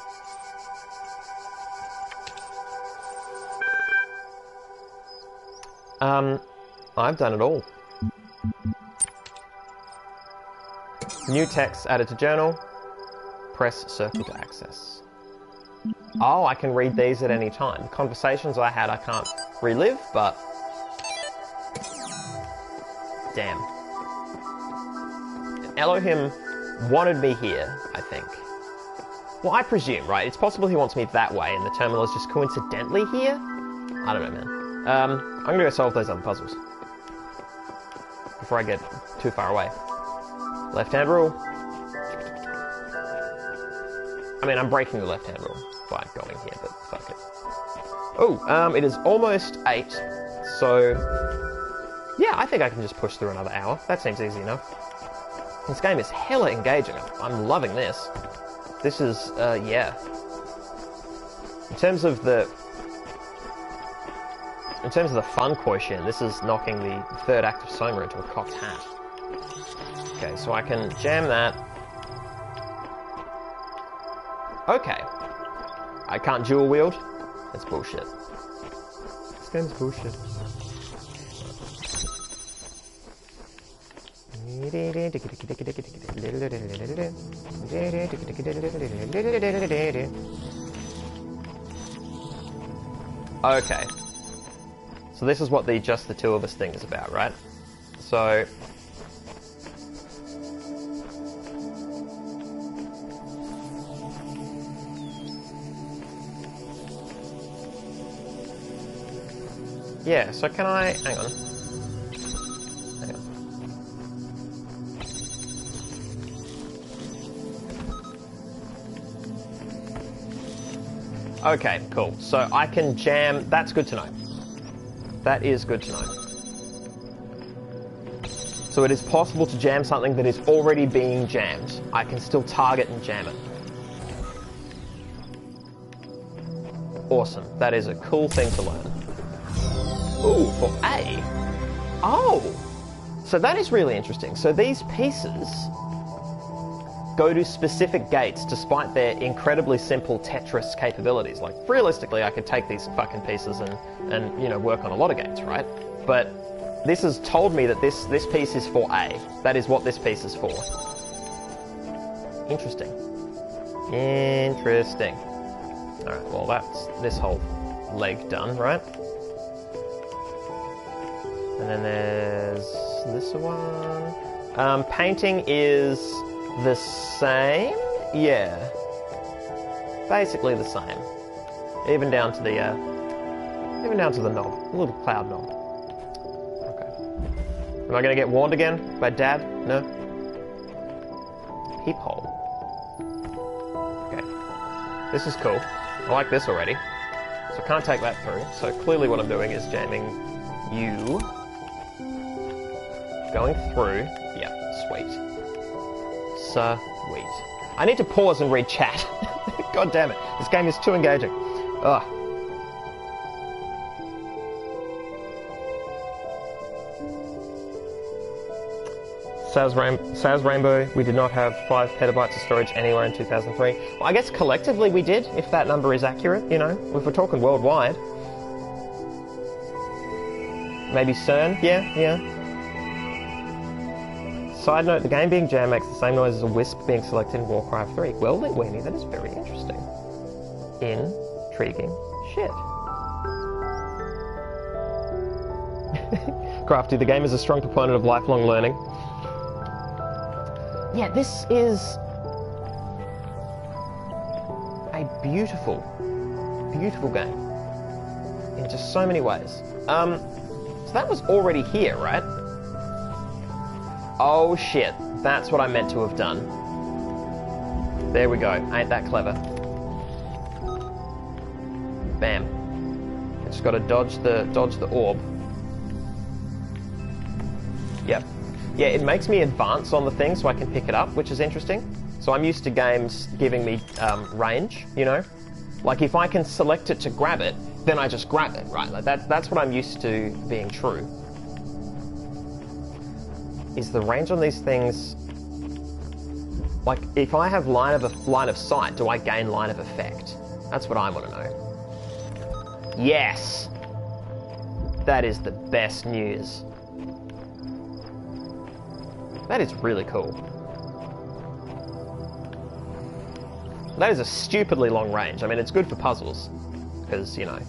I've done it all. New text added to journal. Press circle to access. Oh, I can read these at any time. Conversations I had I can't relive, but... Damn. Elohim wanted me here, I think. Well, I presume, right? It's possible he wants me that way and the terminal is just coincidentally here? I don't know, man. I'm gonna go solve those other puzzles. Before I get too far away. Left-hand rule. I mean, I'm breaking the left-hand rule by going here, but fuck it. Oh, it is almost 8, so... Yeah, I think I can just push through another hour. That seems easy enough. This game is hella engaging. I'm loving this. This is, yeah. In terms of the fun quotient, this is knocking the third act of Soma into a cocked hat. Okay, so I can jam that. Okay. I can't dual wield? That's bullshit. This game's bullshit. Okay. So this is what the just the two of us thing is about, right? So... Yeah, so can I... Hang on. Okay, cool. So I can jam... That's good to know. That is good to know. So it is possible to jam something that is already being jammed. I can still target and jam it. Awesome. That is a cool thing to learn. Ooh, for A. Oh! So that is really interesting. So these pieces go to specific gates despite their incredibly simple Tetris capabilities. Like, realistically, I could take these fucking pieces and you know, work on a lot of gates, right? But this has told me that this piece is for A. That is what this piece is for. Interesting. Interesting. Alright, well that's this whole leg done, right? And then there's this one. Painting is the same? Yeah. Basically the same. Even down to the knob. The little cloud knob. Okay. Am I gonna get warned again by Dad? No? Peephole. Okay. This is cool. I like this already. So I can't take that through. So clearly what I'm doing is jamming you. Going through. Yeah, sweet. Sweet. I need to pause and read chat. God damn it. This game is too engaging. Ugh. Saz Rainbow, we did not have 5 petabytes of storage anywhere in 2003. Well, I guess collectively we did, if that number is accurate, you know, if we're talking worldwide. Maybe CERN? Yeah. Side note, the game being jammed makes the same noise as a wisp being selected in Warcraft 3. Well, Weenie, that is very interesting. Intriguing shit. Crafty, the game is a strong proponent of lifelong learning. Yeah, this is a beautiful, beautiful game in just so many ways. So that was already here, right? Oh shit, that's what I meant to have done. There we go, ain't that clever. Bam. I just gotta dodge the orb. Yep. Yeah, it makes me advance on the thing so I can pick it up, which is interesting. So I'm used to games giving me range, you know? Like if I can select it to grab it, then I just grab it, right? Like that's what I'm used to being true. Is the range on these things... Like, if I have line of sight, do I gain line of effect? That's what I want to know. Yes! That is the best news. That is really cool. That is a stupidly long range. I mean, it's good for puzzles, because, you know,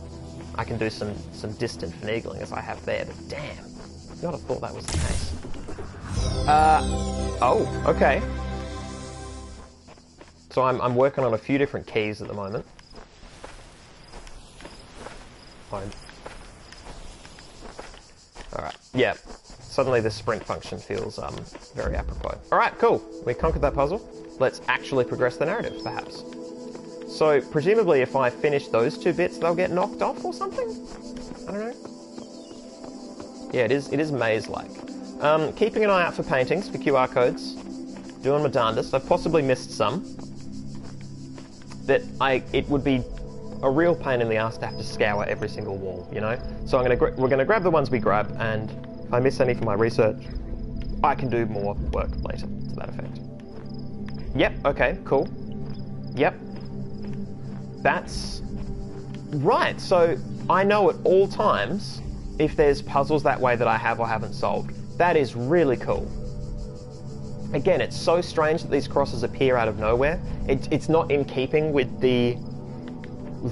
I can do some distant finagling as I have there, but damn, I'd not have thought that was the case. Oh, okay. So I'm working on a few different keys at the moment. Fine. Alright, yeah. Suddenly the sprint function feels very apropos. Alright, cool. We conquered that puzzle. Let's actually progress the narrative, perhaps. So, presumably if I finish those 2 bits, they'll get knocked off or something? I don't know. Yeah, it is maze-like. Keeping an eye out for paintings, for QR codes. Doing my darndest. I've possibly missed some. That it would be a real pain in the ass to have to scour every single wall, you know? So we're gonna grab the ones we grab, and if I miss any for my research, I can do more work later, to that effect. Yep, okay, cool. Yep. That's... Right, so I know at all times if there's puzzles that way that I have or haven't solved. That is really cool. Again, it's so strange that these crosses appear out of nowhere. It's not in keeping with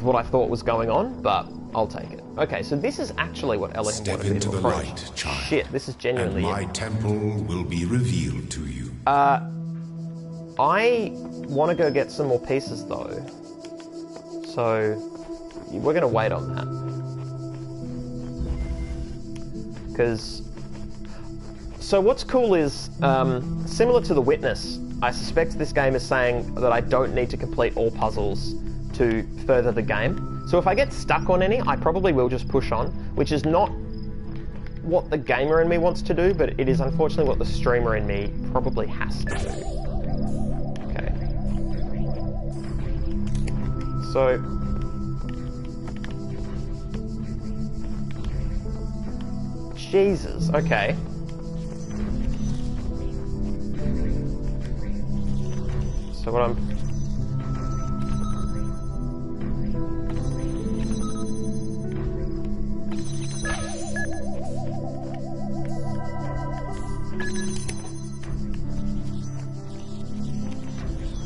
what I thought was going on, but I'll take it. Okay, so this is actually what Elohim wanted me to approach. Step into the light, child. Shit, this is genuinely and my temple will be revealed to you. I want to go get some more pieces, though. So, we're going to wait on that. Because... So what's cool is, similar to The Witness, I suspect this game is saying that I don't need to complete all puzzles to to further the game. So if I get stuck on any, I probably will just push on, which is not what the gamer in me wants to do, but it is unfortunately what the streamer in me probably has to do. Okay. So... Jesus, okay. So what I'm...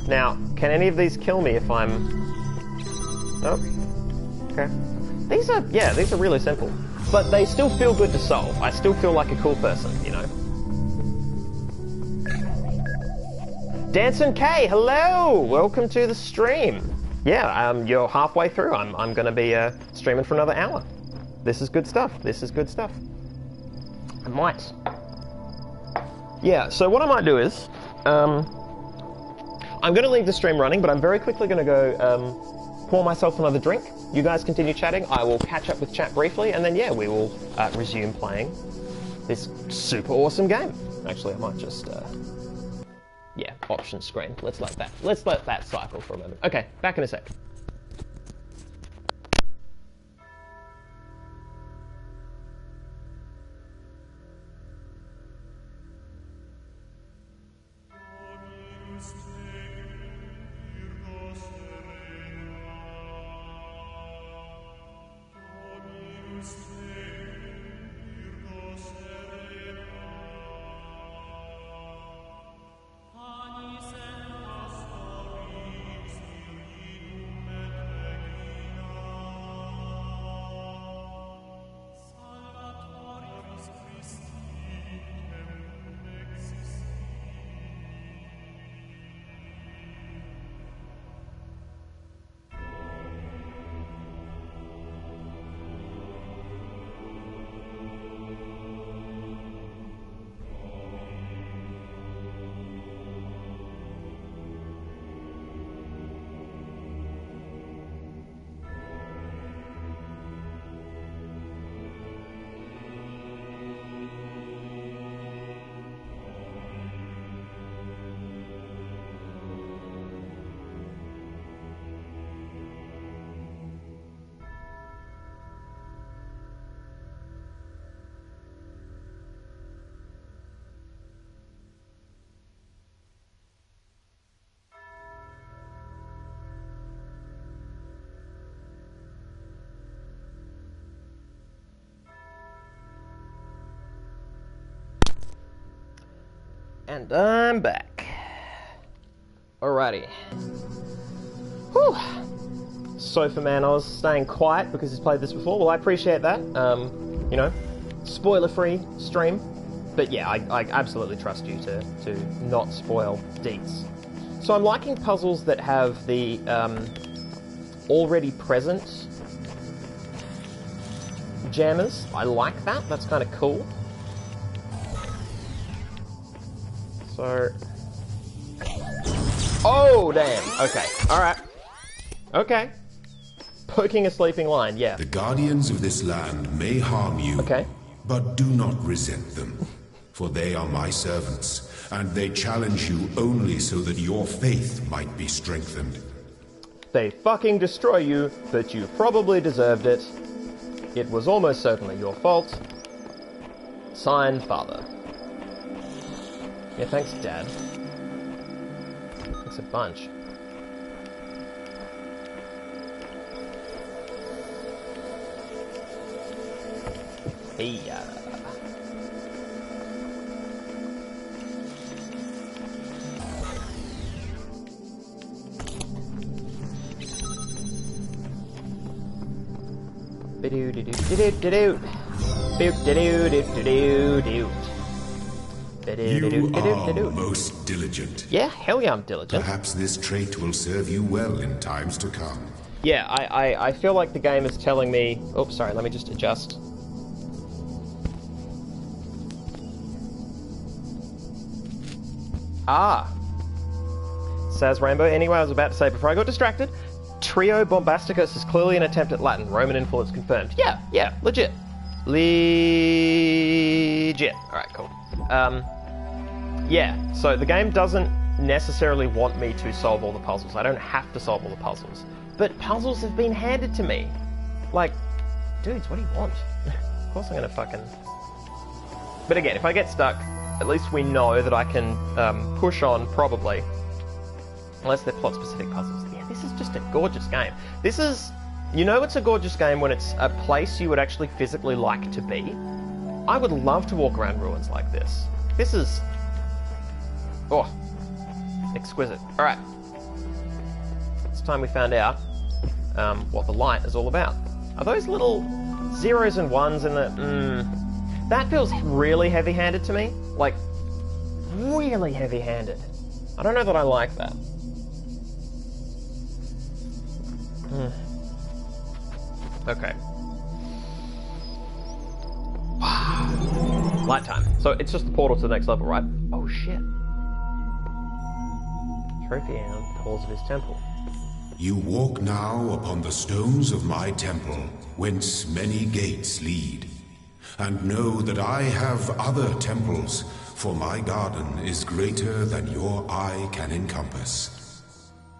Now, can any of these kill me if I'm... Nope. Okay. These are really simple. But they still feel good to solve. I still feel like a cool person, you know? Danson K, hello! Welcome to the stream. Yeah, you're halfway through. I'm going to be streaming for another hour. This is good stuff. This is good stuff. I might. Yeah, so what I might do is... I'm going to leave the stream running, but I'm very quickly going to go pour myself another drink. You guys continue chatting. I will catch up with chat briefly, and then, yeah, we will resume playing this super awesome game. Actually, I might just... yeah, option screen. Let's let that cycle for a moment. Okay, back in a sec. And I'm back. Alrighty. Whew. Sofa man, I was staying quiet because he's played this before. Well, I appreciate that. You know, spoiler-free stream. But yeah, I absolutely trust you to not spoil deets. So I'm liking puzzles that have the already present jammers. I like that. That's kind of cool. So... Oh, damn. Okay. Alright. Okay. Poking a sleeping lion, yeah. The guardians of this land may harm you, okay, but do not resent them, for they are my servants, and they challenge you only so that your faith might be strengthened. They fucking destroy you, but you probably deserved it. It was almost certainly your fault. Signed, Father. Yeah, thanks, Dad. Thanks a bunch. Hey, You are most diligent. Yeah, hell yeah, I'm diligent. Perhaps this trait will serve you well in times to come. Yeah, I feel like the game is telling me... Oops, sorry, let me just adjust. Ah. Says Rainbow. Anyway, I was about to say before I got distracted, Trio Bombasticus is clearly an attempt at Latin. Roman influence confirmed. Yeah, legit. Legit. Alright, cool. Yeah, so the game doesn't necessarily want me to solve all the puzzles. I don't have to solve all the puzzles. But puzzles have been handed to me. Like, dudes, what do you want? Of course I'm gonna fucking... But again, if I get stuck, at least we know that I can push on, probably. Unless they're plot-specific puzzles. Yeah, this is just a gorgeous game. This is... You know it's a gorgeous game when it's a place you would actually physically like to be? I would love to walk around ruins like this. This is... Oh. Exquisite. Alright. It's time we found out what the light is all about. Are those little zeros and ones in the... That feels really heavy-handed to me. Like, really heavy-handed. I don't know that I like that. Okay. Wow. Light time. So it's just the portal to the next level, right? Oh shit. Trophy on the halls of his temple. You walk now upon the stones of my temple, whence many gates lead. And know that I have other temples, for my garden is greater than your eye can encompass.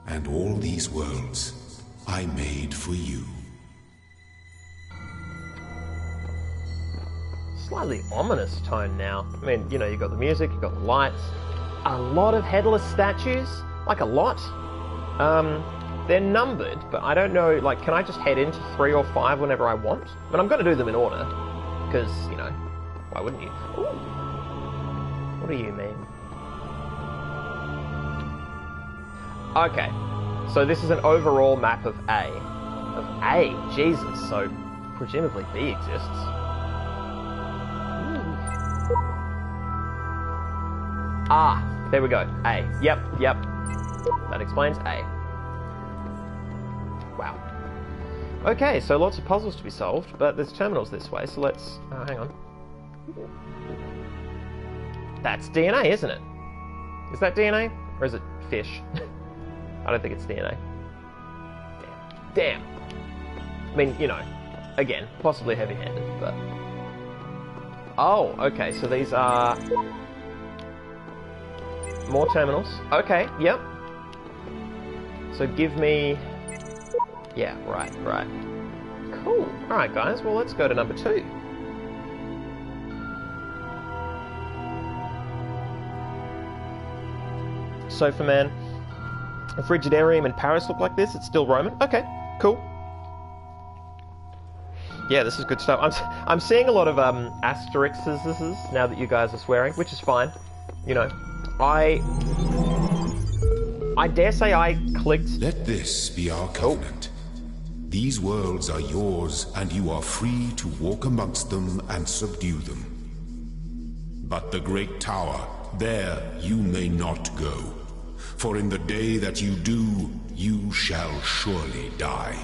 And all these worlds I made for you. Slightly ominous tone now. I mean, you know, you've got the music, you've got the lights. A lot of headless statues. Like, a lot. They're numbered, but I don't know, like, can I just head into 3 or 5 whenever I want? I mean, I'm going to do them in order. Because, you know, why wouldn't you? Ooh. What do you mean? Okay. So this is an overall map of A. Of A? Jesus. So, presumably B exists. Ah, there we go. A. Yep. That explains A. Wow. Okay, so lots of puzzles to be solved, but there's terminals this way, so let's... Oh, hang on. That's DNA, isn't it? Is that DNA? Or is it fish? I don't think it's DNA. Damn. I mean, you know, again, possibly heavy-handed, but... Oh, okay, so these are... More terminals. Okay, yep. So give me... Yeah, right. Cool. Alright, guys, well, let's go to number 2. Sofa Man. If Frigidarium in Paris look like this, it's still Roman. Okay, cool. Yeah, this is good stuff. I'm seeing a lot of asterisks now that you guys are swearing, which is fine. You know, I dare say I clicked... Let this be our covenant. These worlds are yours, and you are free to walk amongst them and subdue them. But the great tower, there you may not go. For in the day that you do, you shall surely die.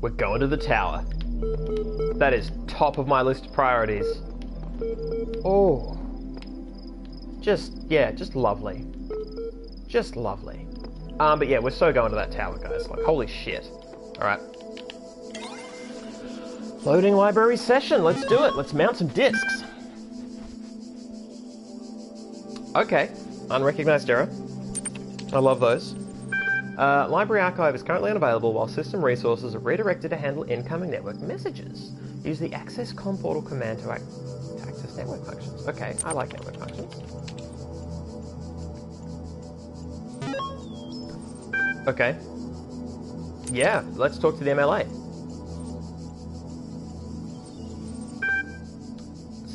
We're going to the tower. That is top of my list of priorities. Oh. Just lovely. Just lovely. But yeah, we're so going to that tower, guys. Like, holy shit. Alright. Loading library session. Let's do it. Let's mount some discs. Okay. Unrecognized error. I love those. Library archive is currently unavailable while system resources are redirected to handle incoming network messages. Use the access com portal command to access network functions. Okay, I like network functions. Okay. Yeah, let's talk to the MLA.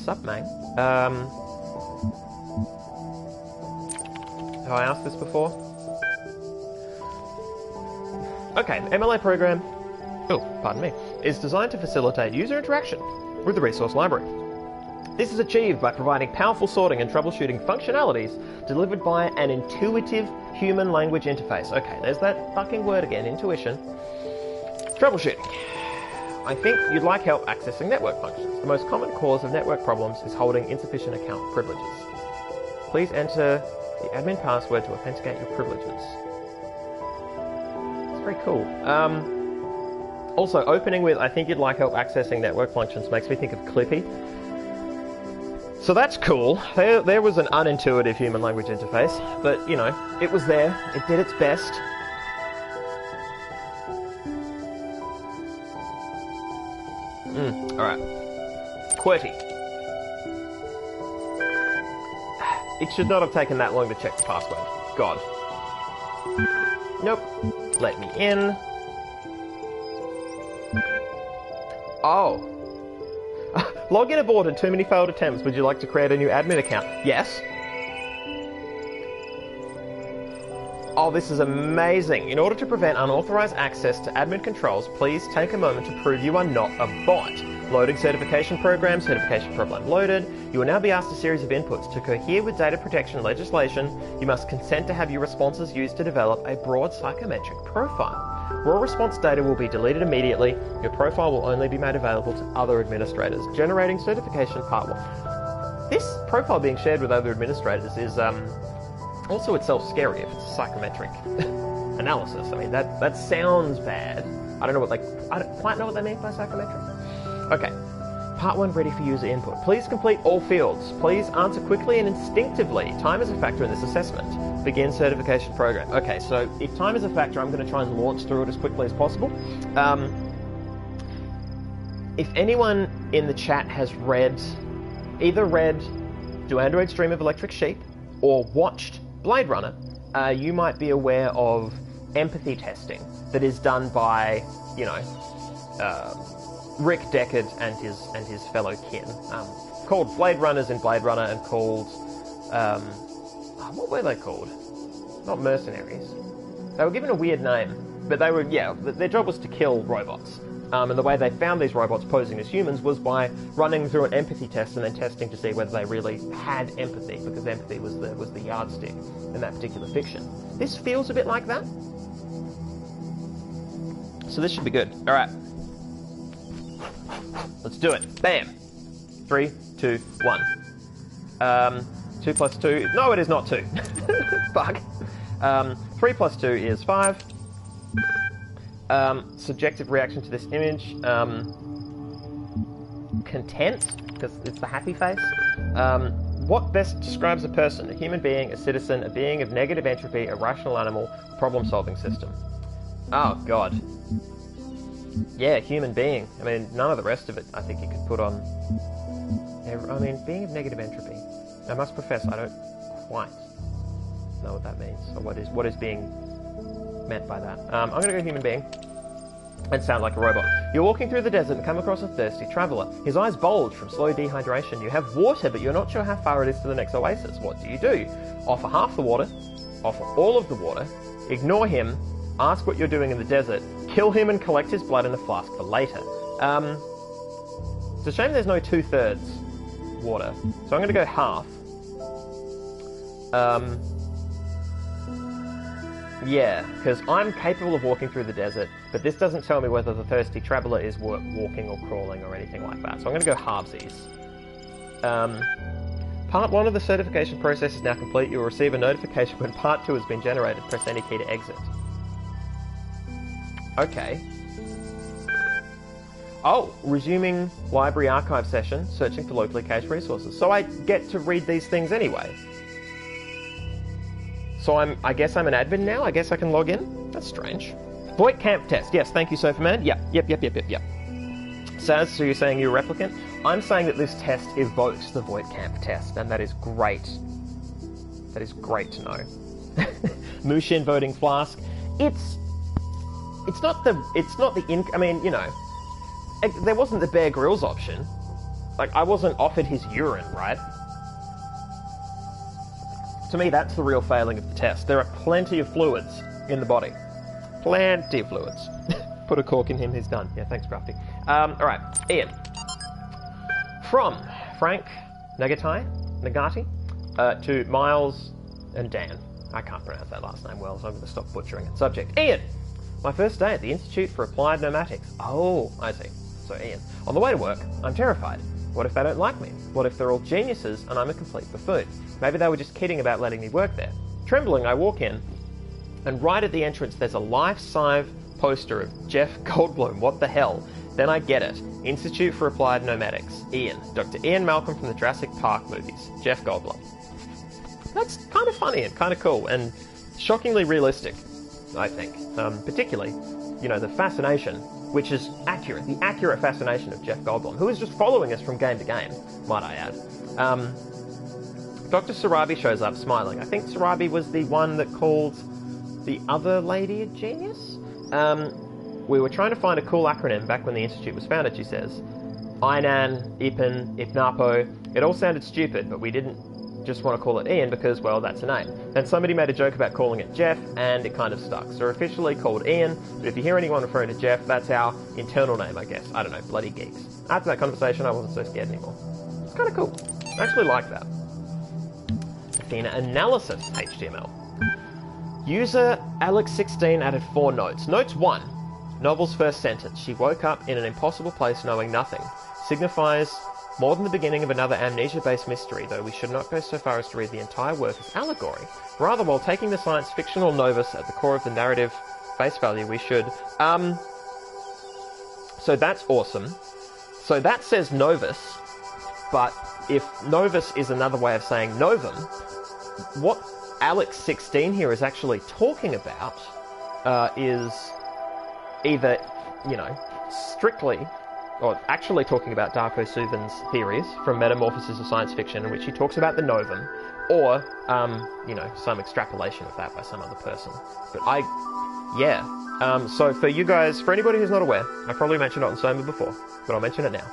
Sup, man? Have I asked this before? Okay, the MLA program, pardon me, is designed to facilitate user interaction with the resource library. This is achieved by providing powerful sorting and troubleshooting functionalities delivered by an intuitive human language interface. Okay, there's that fucking word again, intuition. Troubleshooting. I think you'd like help accessing network functions. The most common cause of network problems is holding insufficient account privileges. Please enter the admin password to authenticate your privileges. very cool. Also, opening with, I think you'd like help accessing network functions makes me think of Clippy. So that's cool. There was an unintuitive human language interface, but, you know, it was there. It did its best. Alright. QWERTY. It should not have taken that long to check the password. God. Nope. Let me in. Oh. Login aborted, too many failed attempts. Would you like to create a new admin account? Yes. Oh, this is amazing. In order to prevent unauthorized access to admin controls, please take a moment to prove you are not a bot. Loading certification program loaded. You will now be asked a series of inputs. To cohere with data protection legislation, you must consent to have your responses used to develop a broad psychometric profile. Raw response data will be deleted immediately. Your profile will only be made available to other administrators. Generating certification part 1. This profile being shared with other administrators is also itself scary if it's a psychometric analysis. I mean, that sounds bad. I don't quite know what they mean by psychometric. Okay. Part 1 ready for user input. Please complete all fields. Please answer quickly and instinctively. Time is a factor in this assessment. Begin certification program. Okay, so if time is a factor, I'm going to try and launch through it as quickly as possible. If anyone in the chat has either read Do Androids Dream of Electric Sheep or watched Blade Runner, you might be aware of empathy testing that is done by, you know, Rick Deckard and his fellow kin, called Blade Runners in Blade Runner, and called what were they called? Not mercenaries. They were given a weird name, but they were, yeah, their job was to kill robots. And the way they found these robots posing as humans was by running through an empathy test and then testing to see whether they really had empathy, because empathy was the yardstick in that particular fiction. This feels a bit like that. So this should be good. All right. Let's do it. Bam. 3, 2, 1. 2 plus 2... No, it is not 2. Fuck. 3 plus 2 is 5. Subjective reaction to this image. Content, because it's the happy face. What best describes a person? A human being, a citizen, a being of negative entropy, a rational animal, problem-solving system. Oh, God. Yeah, human being. I mean, none of the rest of it I think you could put on... I mean, being of negative entropy. I must profess I don't quite know what that means, or what is being meant by that. I'm going to go human being and sound like a robot. You're walking through the desert and come across a thirsty traveller. His eyes bulge from slow dehydration. You have water, but you're not sure how far it is to the next oasis. What do? Offer half the water, offer all of the water, ignore him, ask what you're doing in the desert, kill him and collect his blood in a flask for later. It's a shame there's no 2/3 water, so I'm going to go half. Yeah, because I'm capable of walking through the desert, but this doesn't tell me whether the thirsty traveller is walking or crawling or anything like that, so I'm going to go halvesies. Part 1 of the certification process is now complete. You'll receive a notification when Part 2 has been generated. Press any key to exit. Okay. Oh, resuming library archive session, searching for locally cached resources. So I get to read these things anyway. So I guess I'm an admin now? I guess I can log in? That's strange. Voight camp test. Yes, thank you, Sofaman. Yep. Saz, so you're saying you're a replicant? I'm saying that this test evokes the Voight camp test, and that is great. That is great to know. Mushin voting flask. It's not the I mean, you know, there wasn't the Bear Grylls option. Like, I wasn't offered his urine, right? To me, that's the real failing of the test. There are plenty of fluids in the body. Plenty of fluids. Put a cork in him, he's done. Yeah, thanks, Crafty. Alright, Ian. From Frank Nagati to Miles and Dan. I can't pronounce that last name well, so I'm going to stop butchering it. Subject, Ian. My first day at the Institute for Applied Pneumatics. Oh, I see. So, Ian. On the way to work, I'm terrified. What if they don't like me? What if they're all geniuses and I'm a complete buffoon? Maybe they were just kidding about letting me work there. Trembling, I walk in And right at the entrance, there's a life-size poster of Jeff Goldblum. What the hell? Then I get it. Institute for Applied Nomadics. Ian. Dr. Ian Malcolm from the Jurassic Park movies. Jeff Goldblum. That's kind of funny and kind of cool and shockingly realistic, I think. Particularly, you know, the fascination, which is accurate. The accurate fascination of Jeff Goldblum, who is just following us from game to game, might I add. Dr. Sarabi shows up smiling. I think Sarabi was the one that called the other lady a genius? We were trying to find a cool acronym back when the Institute was founded, she says. Inan, Ipin, Ipnapo. It all sounded stupid, but we didn't just want to call it Ian because, well, that's a name. Then somebody made a joke about calling it Jeff, and it kind of stuck. So we're officially called Ian, but if you hear anyone referring to Jeff, that's our internal name, I guess. I don't know, bloody geeks. After that conversation, I wasn't so scared anymore. It's kind of cool. I actually like that. Athena Analysis HTML. User Alex16 added 4 notes. Notes 1. Novel's first sentence. She woke up in an impossible place knowing nothing. Signifies more than the beginning of another amnesia-based mystery, though we should not go so far as to read the entire work as allegory. Rather, while taking the science-fictional novus at the core of the narrative face value, we should... So that's awesome. So that says novus, but if novus is another way of saying novum, what Alex16 here is actually talking about is either, you know, strictly, or actually talking about Darko Suvin's theories from Metamorphosis of Science Fiction, in which he talks about the novum, or, you know, some extrapolation of that by some other person. But so for you guys, for anybody who's not aware, I probably mentioned it on Soma before, but I'll mention it now.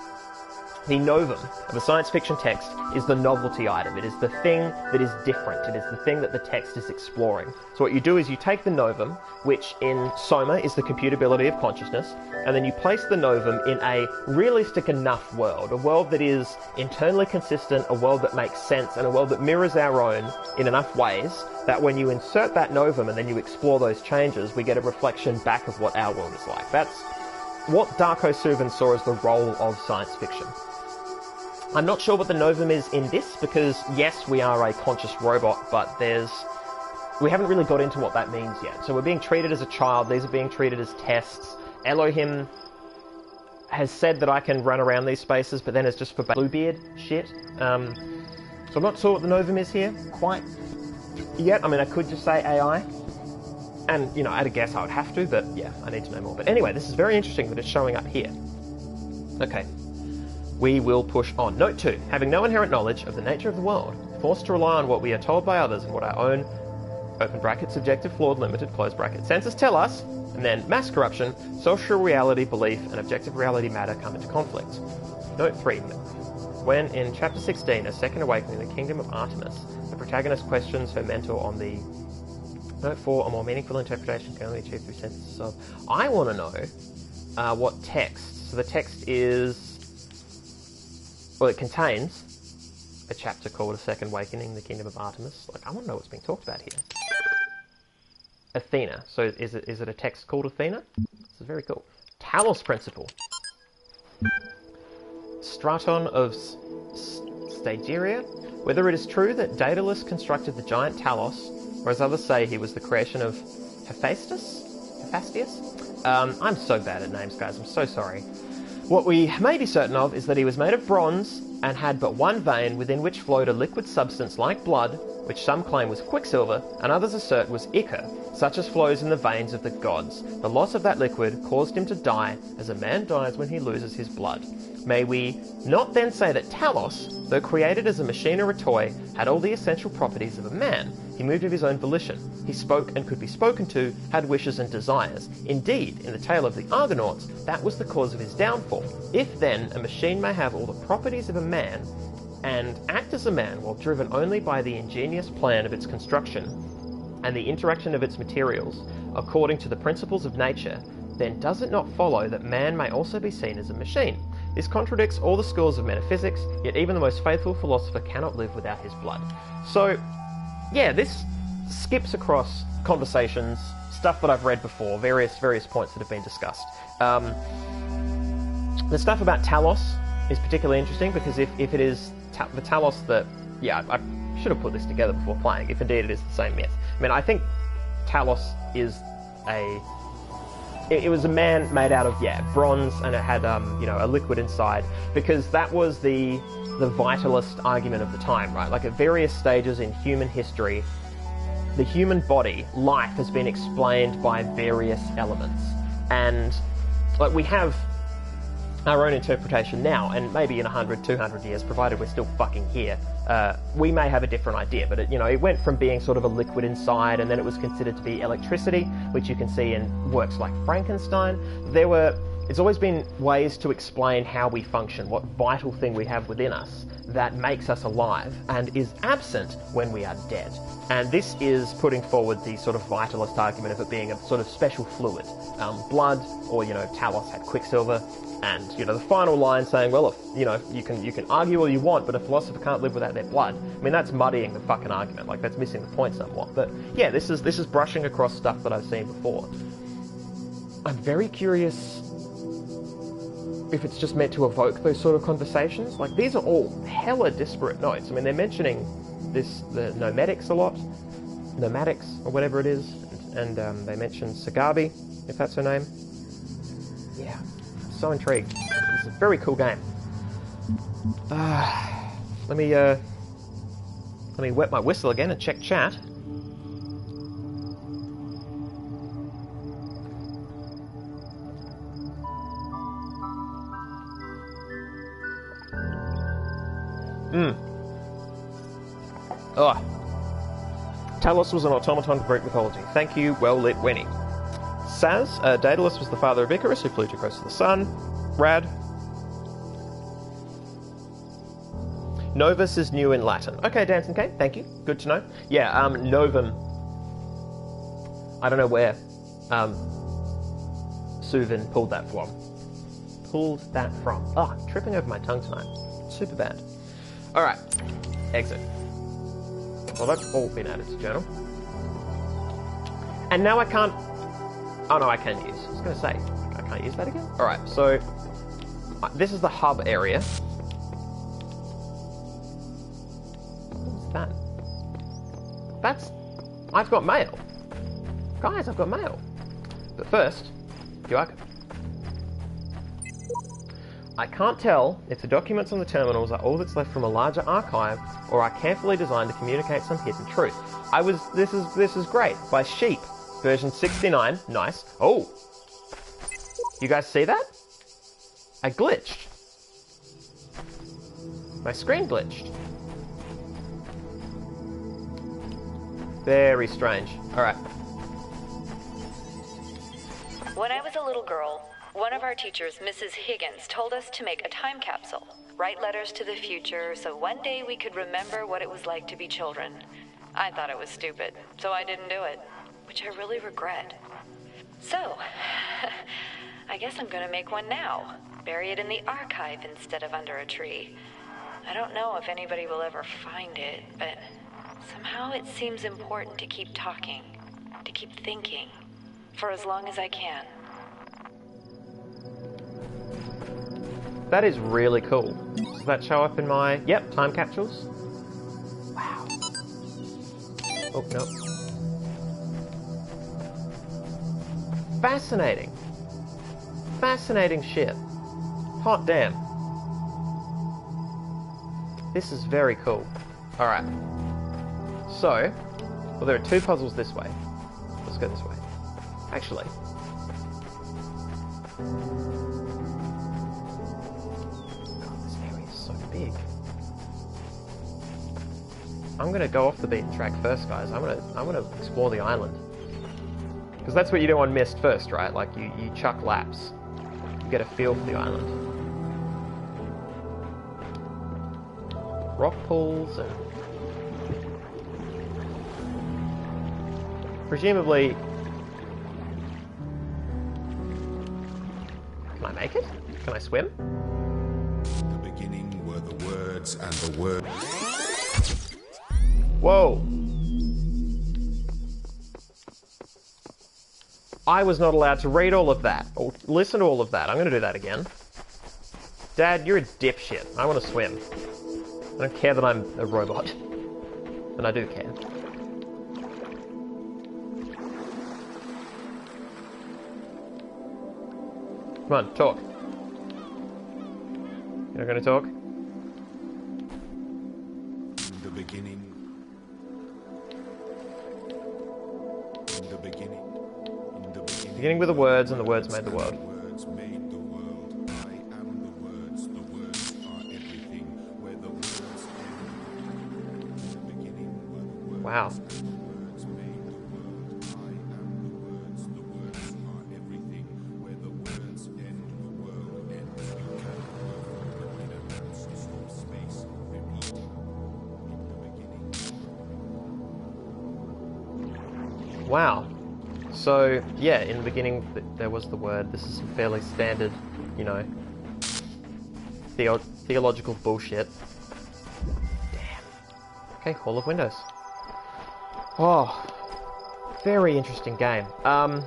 The novum of a science fiction text is the novelty item. It is the thing that is different. It is the thing that the text is exploring. So what you do is you take the novum, which in Soma is the computability of consciousness, and then you place the novum in a realistic enough world, a world that is internally consistent, a world that makes sense, and a world that mirrors our own in enough ways that when you insert that novum and then you explore those changes, we get a reflection back of what our world is like. That's what Darko Suvin saw as the role of science fiction. I'm not sure what the novum is in this, because yes, we are a conscious robot, but we haven't really got into what that means yet. So we're being treated as a child, these are being treated as tests. Elohim has said that I can run around these spaces, but then it's just for Bluebeard shit. So I'm not sure what the novum is here, quite yet. I mean, I could just say AI, and, you know, at a guess I would have to, but yeah, I need to know more. But anyway, this is very interesting that it's showing up here. Okay. We will push on. Note 2. Having no inherent knowledge of the nature of the world, forced to rely on what we are told by others and what our own, open bracket, subjective, flawed, limited, close bracket, senses tell us, and then mass corruption, social reality, belief, and objective reality matter come into conflict. Note 3. When in Chapter 16, A Second Awakening, the Kingdom of Artemis, the protagonist questions her mentor on the... Note 4. A more meaningful interpretation can only be achieved through sentences of... I want to know what text. So the text is... Well, it contains a chapter called A Second Awakening, the Kingdom of Artemis. Like, I want to know what's being talked about here. Athena. So is it a text called Athena? This is very cool. Talos Principle. Straton of Stageria. Whether it is true that Daedalus constructed the giant Talos, or as others say, he was the creation of Hephaestus? I'm so bad at names, guys. I'm so sorry. What we may be certain of is that he was made of bronze and had but one vein within which flowed a liquid substance like blood, which some claim was quicksilver and others assert was ichor, such as flows in the veins of the gods. The loss of that liquid caused him to die, as a man dies when he loses his blood. May we not then say that Talos, though created as a machine or a toy, had all the essential properties of a man. He moved of his own volition. He spoke and could be spoken to, had wishes and desires. Indeed, in the tale of the Argonauts, that was the cause of his downfall. If then a machine may have all the properties of a man, and act as a man while driven only by the ingenious plan of its construction, and the interaction of its materials, according to the principles of nature, then does it not follow that man may also be seen as a machine? This contradicts all the schools of metaphysics, yet even the most faithful philosopher cannot live without his blood. So, yeah, this skips across conversations, stuff that I've read before, various points that have been discussed. The stuff about Talos is particularly interesting, because if it is the Talos that... Yeah, I should have put this together before playing, if indeed it is the same myth. I mean, I think Talos is it was a man made out of, bronze, and it had, a liquid inside, because that was the vitalist argument of the time, right? Like, at various stages in human history, the human body, life, has been explained by various elements. And, like, we have our own interpretation now, and maybe in 100, 200 years, provided we're still fucking here, we may have a different idea. But it went from being sort of a liquid inside, and then it was considered to be electricity, which you can see in works like Frankenstein. It's always been ways to explain how we function, what vital thing we have within us that makes us alive and is absent when we are dead. And this is putting forward the sort of vitalist argument of it being a sort of special fluid. Blood, or, Talos had quicksilver, and, the final line saying, well, if, you can argue all you want, but a philosopher can't live without their blood. I mean, that's muddying the fucking argument, like, that's missing the point somewhat. But, yeah, this is brushing across stuff that I've seen before. I'm very curious if it's just meant to evoke those sort of conversations. Like, these are all hella disparate notes. I mean, they're mentioning the nomadics a lot, nomadics, or whatever it is, and they mention SciFiAIguy, if that's her name. Yeah, I'm so intrigued. It's a very cool game. Let me wet my whistle again and check chat. Talos was an automaton of Greek mythology. Thank you, well-lit Wenny. Saz, Daedalus was the father of Icarus, who flew too close to the sun. Rad. Novus is new in Latin. Okay, Dancing Kate, thank you. Good to know. Yeah, novum. I don't know where Suvin pulled that from. I'm tripping over my tongue tonight. Super bad. Alright, exit. Well, that's all been added to journal. And now I can't... Oh no, I can use. I was going to say, I can't use that again? Alright, so this is the hub area. What's that? I've got mail. Guys, I've got mail. But first, Yuaka. I can't tell if the documents on the terminals are all that's left from a larger archive, or are carefully designed to communicate some hidden truth. This is great. By Sheep, version 69. Nice. Oh! You guys see that? I glitched. My screen glitched. Very strange. Alright. When I was a little girl, one of our teachers, Mrs. Higgins, told us to make a time capsule, write letters to the future, so one day we could remember what it was like to be children. I thought it was stupid, so I didn't do it, which I really regret. So, I guess I'm gonna make one now, bury it in the archive instead of under a tree. I don't know if anybody will ever find it, but somehow it seems important to keep talking, to keep thinking, for as long as I can. That is really cool. Does that show up in my... Yep, time capsules. Wow. Oh, no. Fascinating. Fascinating shit. Hot damn. This is very cool. Alright. So, well, there are two puzzles this way. Let's go this way. Actually. Big. I'm gonna go off the beaten track first, guys. I'm gonna explore the island, because that's what you do on Myst first, right? Like you chuck laps, you get a feel for the island. Rock pools and presumably. Can I make it? Can I swim? The words and the word. Whoa. I was not allowed to read all of that, or listen to all of that. I'm going to do that again. Dad, you're a dipshit. I want to swim. I don't care that I'm a robot. And I do care. Come on, talk. You're not gonna talk? In the beginning. In the beginning. In the beginning. Beginning with the words, and the words made the world. Words made the world. I am the words. The words are everything. Where the words end. In the beginning were the words. Wow. The words made the world. I am the words. The words are everything. Where the words end, the world ends. You cannot go in a non-stop space. Repeat. In the beginning. Wow. So, yeah, in the beginning there was the word. This is some fairly standard, you know, theological bullshit. Damn. Okay, Hall of Windows. Oh, very interesting game. I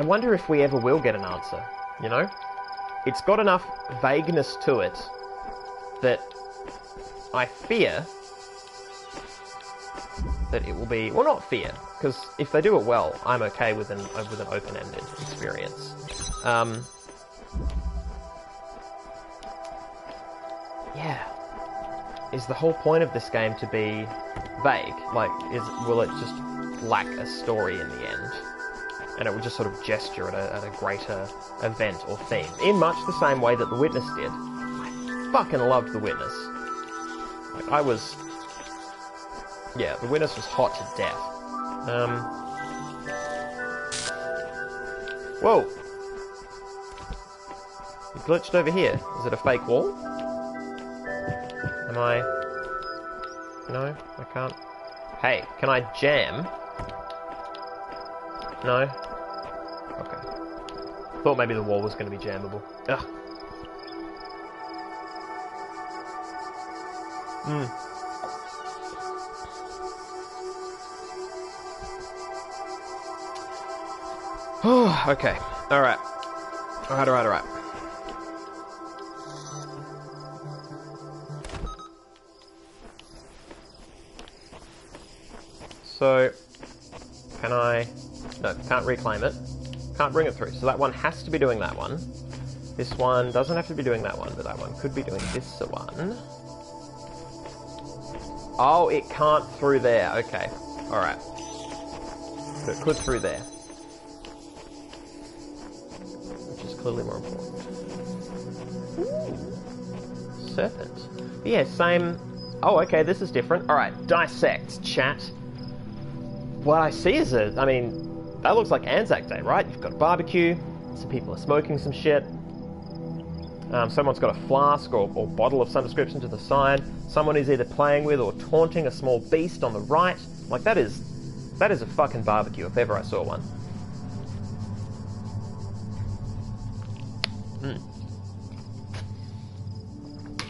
wonder if we ever will get an answer, you know? It's got enough vagueness to it that I fear that it will be... Well, not fear, because if they do it well, I'm okay with an open-ended experience. Yeah. Is the whole point of this game to be vague? Like, will it just lack a story in the end? And it will just sort of gesture at a greater event or theme, in much the same way that The Witness did. I fucking loved The Witness. Like, I was... Yeah, The Witness was hot to death. Whoa! You glitched over here. Is it a fake wall? Am I... No, I can't. Hey, can I jam? No? Okay. Thought maybe the wall was going to be jammable. Ugh. Oh, okay. Alright. Alright. So, can I... No, can't reclaim it. Can't bring it through. So that one has to be doing that one. This one doesn't have to be doing that one, but that one could be doing this one. Oh, it can't through there. Okay. Alright. But it could through there. Which is clearly more important. Ooh. Serpent. But yeah, same... Oh, okay, this is different. Alright, dissect, chat. What I see is I mean, that looks like Anzac Day, right? You've got a barbecue, some people are smoking some shit, someone's got a flask or bottle of some description to the side, someone is either playing with or taunting a small beast on the right. Like, that is a fucking barbecue if ever I saw one.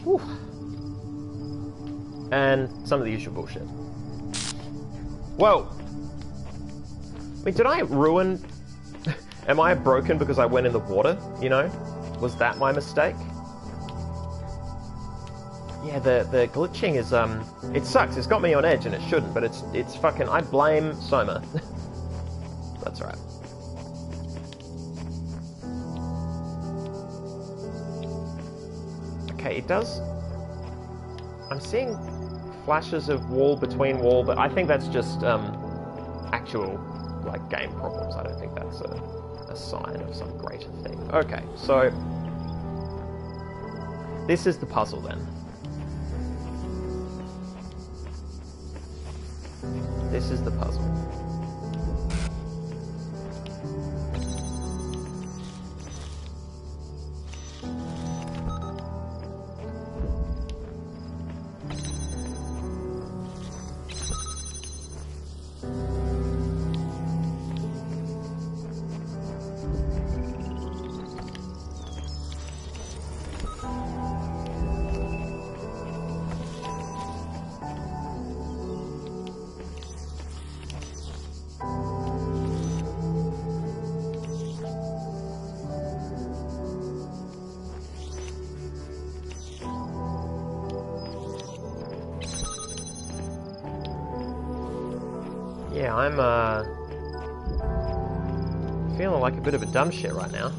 Whew. And some of the usual bullshit. Whoa! I mean, did I ruin... Am I broken because I went in the water, you know? Was that my mistake? Yeah, the glitching is, it sucks. It's got me on edge and it shouldn't, but it's fucking... I blame Soma. That's right. Okay, it does... I'm seeing flashes of wall between wall, but I think that's just, actual... like game problems. I don't think that's a sign of some greater thing. Okay, so this is the puzzle then. This is the puzzle. Yeah, I'm feeling like a bit of a dumb shit right now.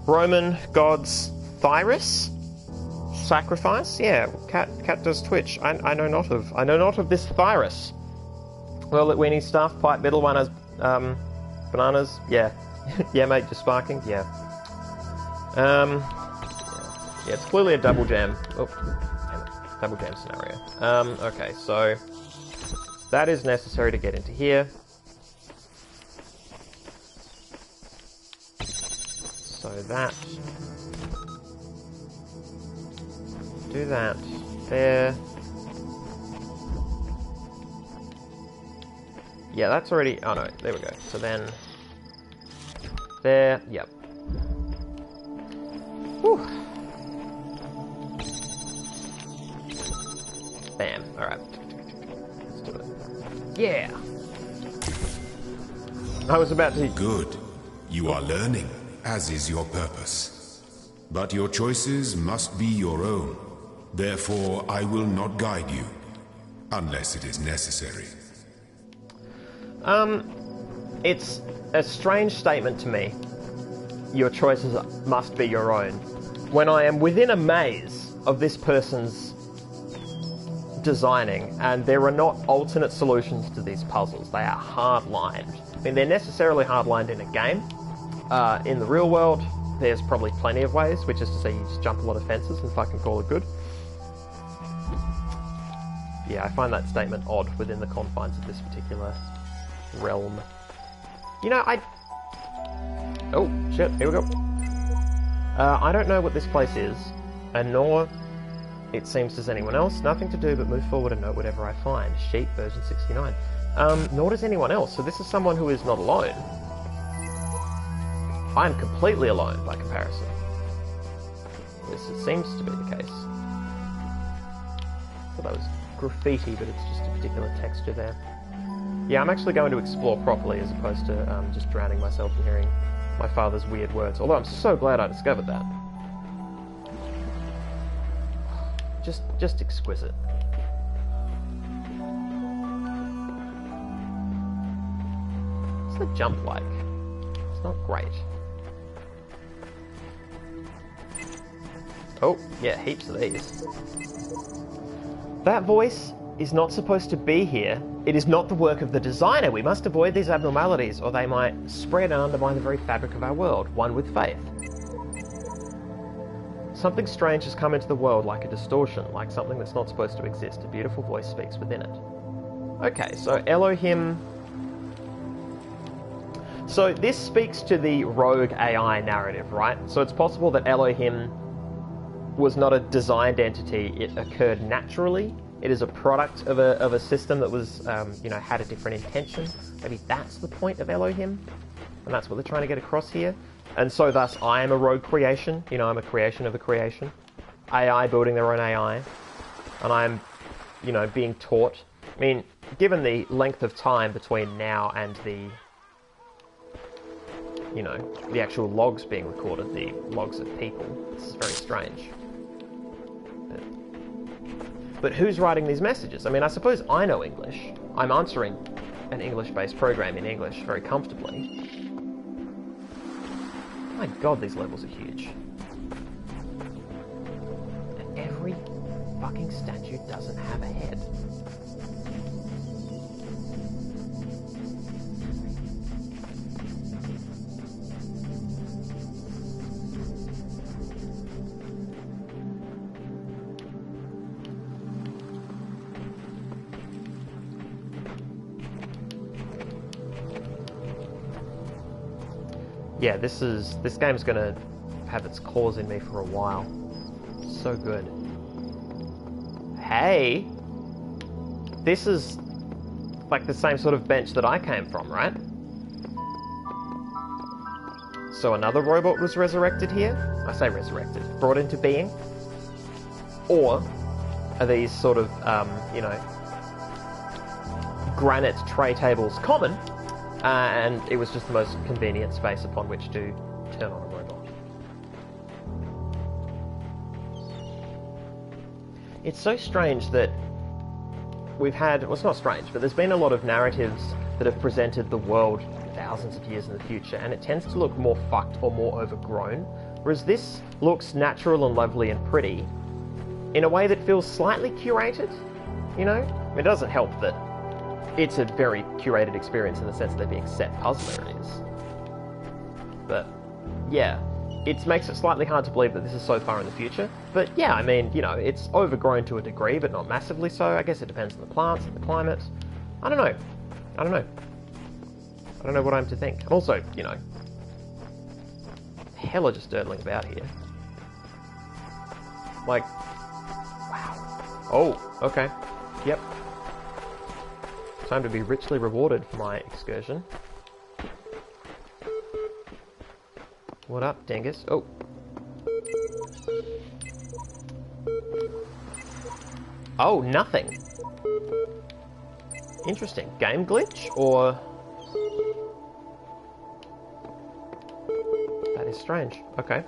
Roman gods Thyrus? Sacrifice? Yeah, cat does twitch. I know not of this Thyrus. Well, weenie stuff, pipe middle one has bananas. Yeah. Yeah, mate, just sparking. Yeah. Yeah, it's clearly a double jam. Oh, damn it. Double jam scenario. Okay, so that is necessary to get into here. So that. Do that. There. Yeah, that's already... Oh no, there we go. So then... There, yep. Whew. Bam, alright. Let's do it. Yeah! I was about to... Good. You are learning, as is your purpose. But your choices must be your own. Therefore, I will not guide you, unless it is necessary. It's a strange statement to me. Your choices must be your own. When I am within a maze of this person's designing, and there are not alternate solutions to these puzzles. They are hard-lined. I mean, they're necessarily hard-lined in a game. In the real world, there's probably plenty of ways, which is to say you just jump a lot of fences and fucking call it good. Yeah, I find that statement odd within the confines of this particular realm. You know, oh, shit, here we go. I don't know what this place is, and nor, it seems, does anyone else. Nothing to do but move forward and note whatever I find. Sheep, version 69. Nor does anyone else, so this is someone who is not alone. I'm completely alone, by comparison. This seems to be the case. I thought that was graffiti, but it's just a particular texture there. Yeah, I'm actually going to explore properly as opposed to just drowning myself in hearing my father's weird words. Although I'm so glad I discovered that. Just exquisite. What's the jump like? It's not great. Oh, yeah, heaps of these. That voice is not supposed to be here. It is not the work of the designer. We must avoid these abnormalities, or they might spread and undermine the very fabric of our world, one with faith. Something strange has come into the world like a distortion, like something that's not supposed to exist. A beautiful voice speaks within it. Okay, so Elohim... So this speaks to the rogue AI narrative, right? So it's possible that Elohim was not a designed entity. It occurred naturally. It is a product of a system that was, you know, had a different intention. Maybe that's the point of Elohim, and that's what they're trying to get across here. And so thus I am a rogue creation. You know, I'm a creation of a creation. AI building their own AI. And I'm, you know, being taught. I mean, given the length of time between now and the, you know, the actual logs being recorded, the logs of people, this is very strange. But who's writing these messages? I mean, I suppose I know English. I'm answering an English-based program in English very comfortably. My god, these levels are huge. And every fucking statue doesn't have a head. Yeah, this game's gonna have its claws in me for a while. So good. Hey! This is like the same sort of bench that I came from, right? So another robot was resurrected here? I say resurrected. Brought into being? Or are these sort of, you know, granite tray tables common? And it was just the most convenient space upon which to turn on a robot. it's so strange that we've had, well, it's not strange, but there's been a lot of narratives that have presented the world thousands of years in the future, and it tends to look more fucked or more overgrown, whereas this looks natural and lovely and pretty in a way that feels slightly curated, you know? I mean, it doesn't help that it's a very curated experience in the sense that they're being set puzzle areas. But, yeah, it makes it slightly hard to believe that this is so far in the future. But yeah, I mean, you know, it's overgrown to a degree, but not massively so. I guess it depends on the plants and the climate. I don't know. I don't know what I'm to think. And also, you know, hella just dirtling about here. Like, wow. Oh, okay. Yep. Time to be richly rewarded for my excursion. What up, dingus? Oh. Oh, nothing. Interesting. Game glitch, or... That is strange. Okay.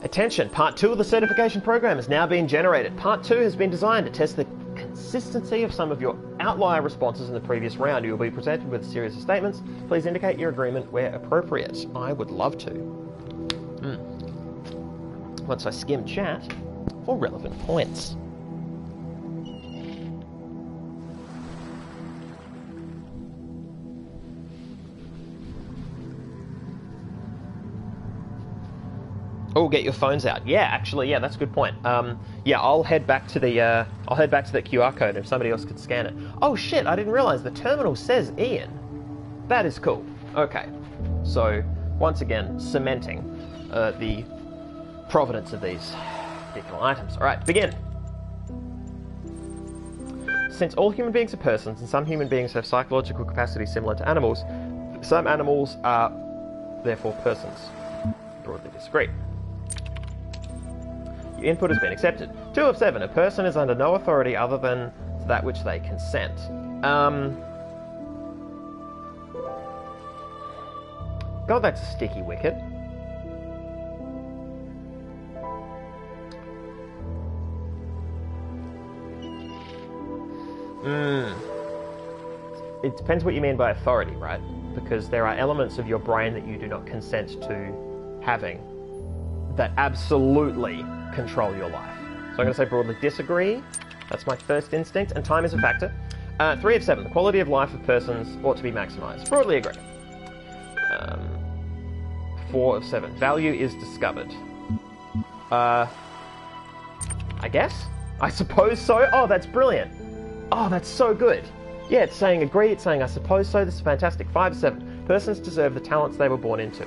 Attention! Part 2 of the certification program has now been generated. Part 2 has been designed to test the consistency of some of your outlier responses in the previous round. You will be presented with a series of statements. Please indicate your agreement where appropriate. I would love to. Once I skim chat for relevant points. Oh, get your phones out. Yeah, actually, yeah, that's a good point. Yeah, I'll head back to the that QR code if somebody else could scan it. Oh shit, I didn't realize the terminal says Ian. That is cool. Okay, so once again, cementing the provenance of these particular items. All right, begin. Since all human beings are persons and some human beings have psychological capacities similar to animals, some animals are therefore persons. Broadly disagree. Your input has been accepted. 2 of 7. A person is under no authority other than that which they consent. God, that's a sticky wicket. It depends what you mean by authority, right? Because there are elements of your brain that you do not consent to having that absolutely control your life. So I'm going to say broadly disagree. That's my first instinct, and time is a factor. 3 of 7. The quality of life of persons ought to be maximised. Broadly agree. 4 of 7. Value is discovered. I guess? I suppose so. Oh, that's brilliant. Oh, that's so good. Yeah, it's saying agree, it's saying I suppose so. This is fantastic. 5 of 7. Persons deserve the talents they were born into.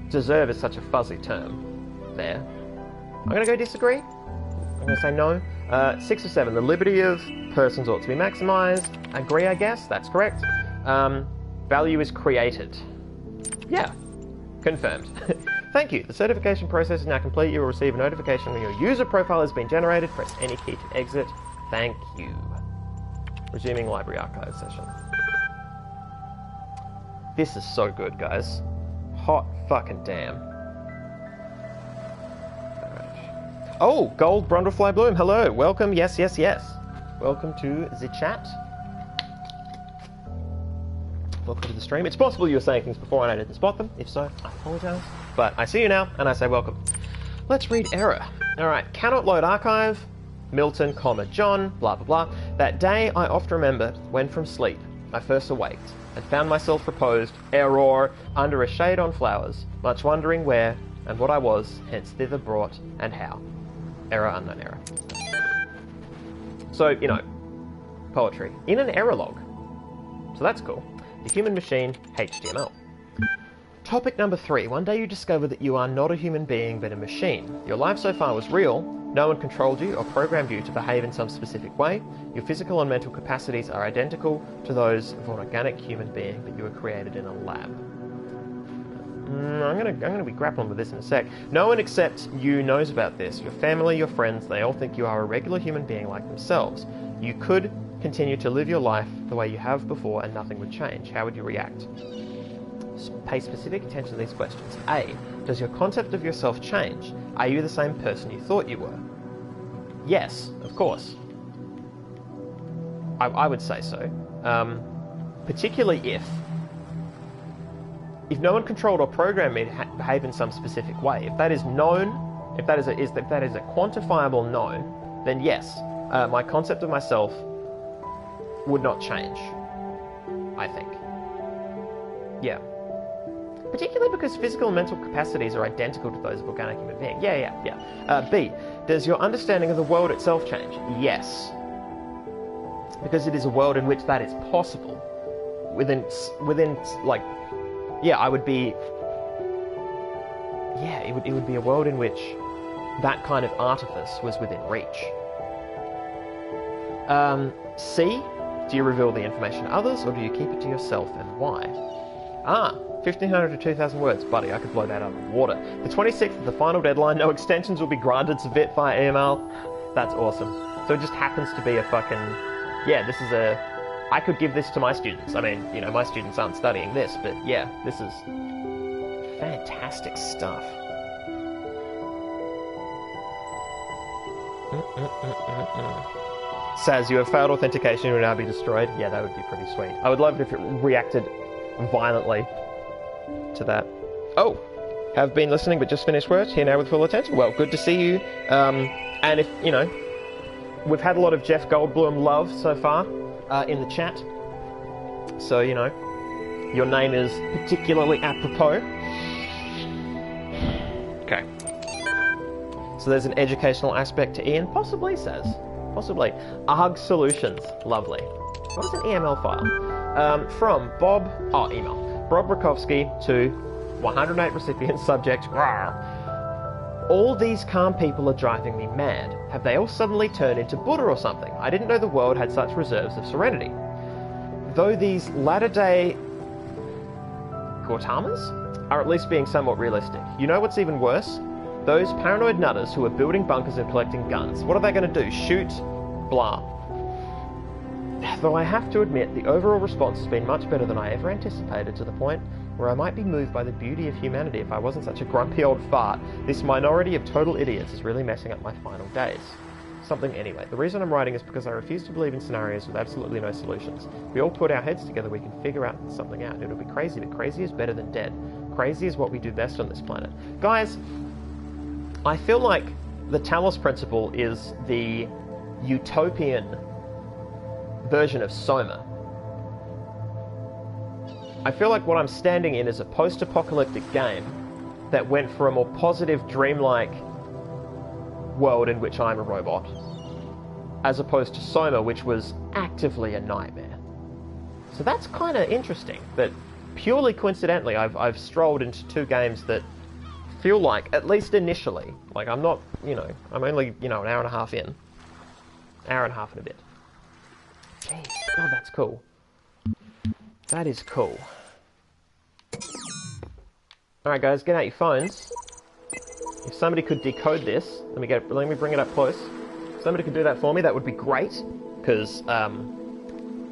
Deserve is such a fuzzy term there. I'm going to go disagree. I'm going to say no. 6 of 7. The liberty of persons ought to be maximised. Agree, I guess. That's correct. Value is created. Yeah. Confirmed. Thank you. The certification process is now complete. You will receive a notification when your user profile has been generated. Press any key to exit. Thank you. Resuming library archive session. This is so good, guys. Hot fucking damn. Right. Oh, Gold Brundlefly Bloom. Hello. Welcome. Yes, yes, yes. Welcome to the chat. Welcome to the stream. It's possible you were saying things before and I didn't spot them. If so, I apologise. But I see you now, and I say welcome. Let's read error. Alright, cannot load archive. Milton, John, blah blah blah. That day I oft remember when from sleep I first awaked and found myself reposed, error, under a shade on flowers, much wondering where and what I was, hence thither brought and how. Error, unknown error. So, you know, poetry in an error log. So that's cool. The human machine, HTML. Topic number 3. One day you discover that you are not a human being but a machine. Your life so far was real. No one controlled you or programmed you to behave in some specific way. Your physical and mental capacities are identical to those of an organic human being, but you were created in a lab. I'm gonna be grappling with this in a sec. No one except you knows about this. Your family, your friends, they all think you are a regular human being like themselves. You could continue to live your life the way you have before and nothing would change. How would you react? Pay specific attention to these questions. A. Does your concept of yourself change? Are you the same person you thought you were? Yes, of course. I would say so. Particularly if no one controlled or programmed me to behave in some specific way. If that is known, if that is a quantifiable known, then yes, my concept of myself would not change, I think. Yeah. Particularly because physical and mental capacities are identical to those of organic human beings. Yeah. B. Does your understanding of the world itself change? Yes. Because it is a world in which that is possible. Within like, yeah, I would be... Yeah, it would be a world in which that kind of artifice was within reach. C. Do you reveal the information to others, or do you keep it to yourself, and why? 1,500 to 2,000 words. Buddy, I could blow that out of the water. The 26th is the final deadline. No extensions will be granted. Submit via email. That's awesome. So it just happens to be a fucking... Yeah, this is a... I could give this to my students. I mean, you know, my students aren't studying this, but yeah, this is fantastic stuff. Saz, you have failed authentication, you will now be destroyed. Yeah, that would be pretty sweet. I would love it if it reacted violently to that. Oh, have been listening but just finished work, here now with full attention. Well, good to see you. And if, you know, we've had a lot of Jeff Goldblum love so far in the chat. So, you know, your name is particularly apropos. Okay. So there's an educational aspect to Ian. Possibly, Saz. Possibly. ARG Solutions. Lovely. What is an EML file? From Bob... Oh, email. Bob Rakowski to 108 recipients, subject... Rawr. All these calm people are driving me mad. Have they all suddenly turned into Buddha or something? I didn't know the world had such reserves of serenity. Though these latter-day Gautamas are at least being somewhat realistic. You know what's even worse? Those paranoid nutters who are building bunkers and collecting guns. What are they going to do? Shoot? Blah. Though I have to admit, the overall response has been much better than I ever anticipated, to the point where I might be moved by the beauty of humanity if I wasn't such a grumpy old fart. This minority of total idiots is really messing up my final days. Something anyway. The reason I'm writing is because I refuse to believe in scenarios with absolutely no solutions. If we all put our heads together, we can figure out something out. It'll be crazy, but crazy is better than dead. Crazy is what we do best on this planet. Guys, I feel like the Talos Principle is the utopian version of Soma. I feel like what I'm standing in is a post-apocalyptic game that went for a more positive, dreamlike world in which I'm a robot, as opposed to Soma, which was actively a nightmare. So that's kind of interesting, that purely coincidentally I've strolled into two games that feel like, at least initially, like I'm not, you know, I'm only, you know, an hour and a half in. Hour and a half and a bit. Jeez, God, that's cool. That is cool. Alright guys, get out your phones. If somebody could decode this, let me bring it up close. If somebody could do that for me, that would be great. Because,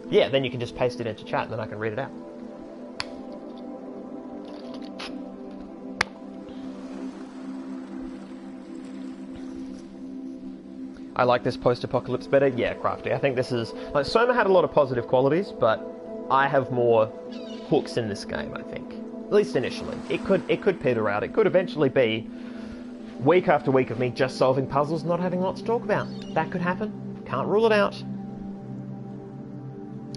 yeah, then you can just paste it into chat and then I can read it out. I like this post-apocalypse better. Yeah, Crafty. I think this is... Like, Soma had a lot of positive qualities, but I have more hooks in this game, I think. At least initially. It could peter out. It could eventually be week after week of me just solving puzzles, not having lots to talk about. That could happen. Can't rule it out.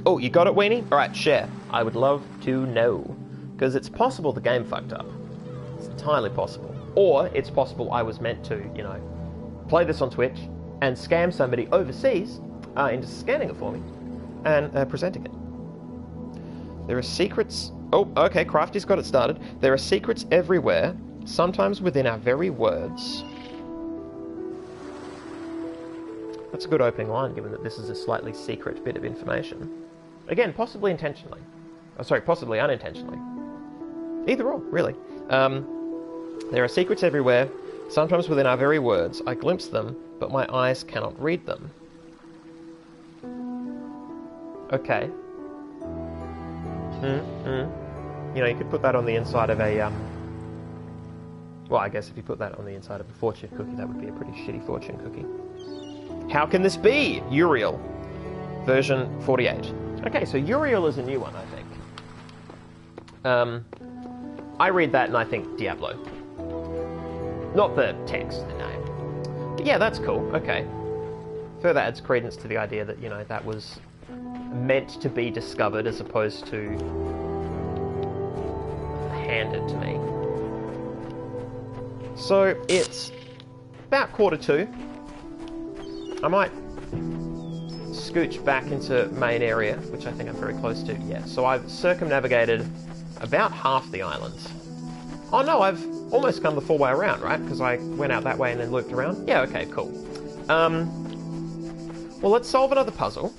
Oh, you got it, Weenie? Alright, share. I would love to know. Because it's possible the game fucked up. It's entirely possible. Or it's possible I was meant to, you know, play this on Twitch and scam somebody overseas into scanning it for me and presenting it. There are secrets... Oh, okay, Crafty's got it started. There are secrets everywhere, sometimes within our very words. That's a good opening line, given that this is a slightly secret bit of information. Again, possibly intentionally. Oh, sorry, possibly unintentionally. Either or, really. There are secrets everywhere, sometimes within our very words. I glimpse them, but my eyes cannot read them. Okay. You know, you could put that on the inside of a, well, I guess if you put that on the inside of a fortune cookie, that would be a pretty shitty fortune cookie. How can this be? Uriel, version 48. Okay, so Uriel is a new one, I think. I read that and I think Diablo. Not the text, the name. But yeah, that's cool. Okay. Further adds credence to the idea that, you know, that was meant to be discovered as opposed to handed to me. So it's about 1:45. I might scooch back into main area, which I think I'm very close to. Yeah, so I've circumnavigated about half the island. Oh no, I've almost come the full way around, right? Because I went out that way and then looped around. Yeah, okay, cool. Well, let's solve another puzzle.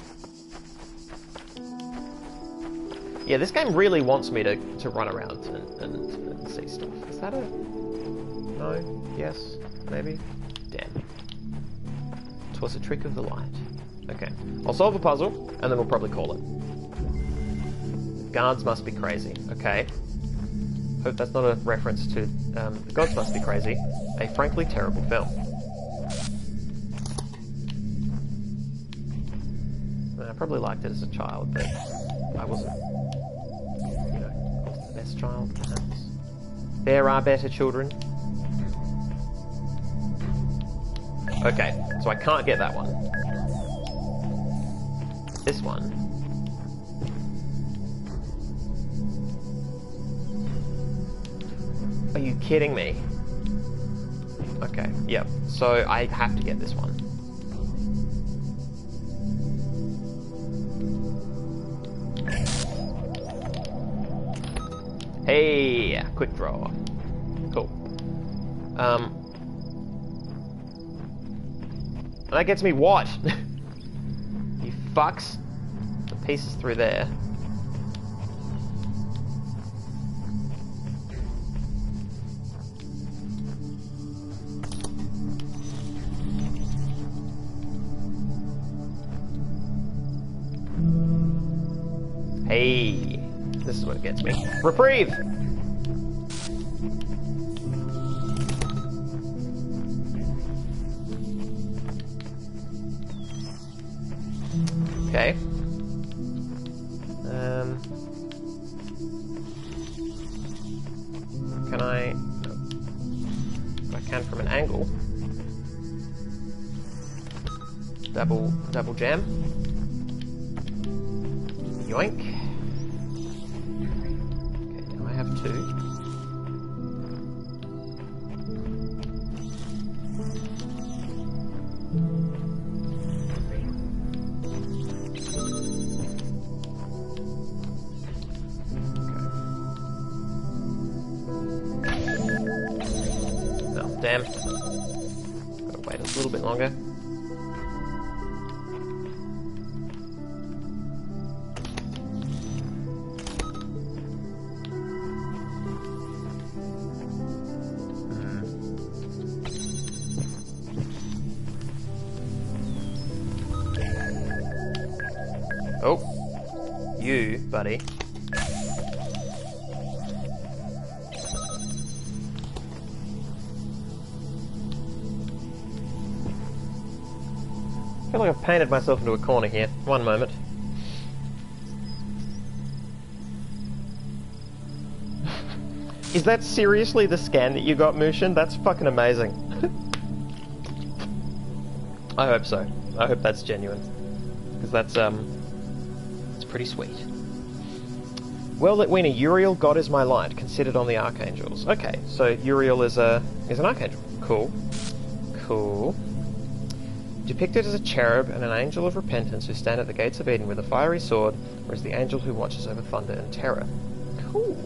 Yeah, this game really wants me to run around and see stuff. Is that a... No? Yes? Maybe? Damn. 'Twas a trick of the light. Okay. I'll solve a puzzle, and then we'll probably call it. The guards must be crazy. Okay. Hope that's not a reference to The Gods Must Be Crazy, a frankly terrible film. I probably liked it as a child, but I wasn't, you know, I wasn't the best child, perhaps. There are better children. Okay, so I can't get that one. This one. Are you kidding me? Okay, yep. So I have to get this one. Hey, quick draw. Cool. That gets me what? You fucks. The piece is through there. Hey, this is what it gets me. Reprieve! Okay. Can I... No. I can from an angle. Double jam. Yoink. Okay, now I have two. Oh, damn. Gotta wait a little bit longer. Oh, you, buddy. I feel like I've painted myself into a corner here. One moment. Is that seriously the scan that you got, Mushin? That's fucking amazing. I hope so. I hope that's genuine. Because that's pretty sweet. Well, Litwina, Uriel, God is my light, considered on the archangels. Okay, so Uriel is an archangel. Cool. Cool. Depicted as a cherub and an angel of repentance who stand at the gates of Eden with a fiery sword, whereas the angel who watches over thunder and terror. Cool.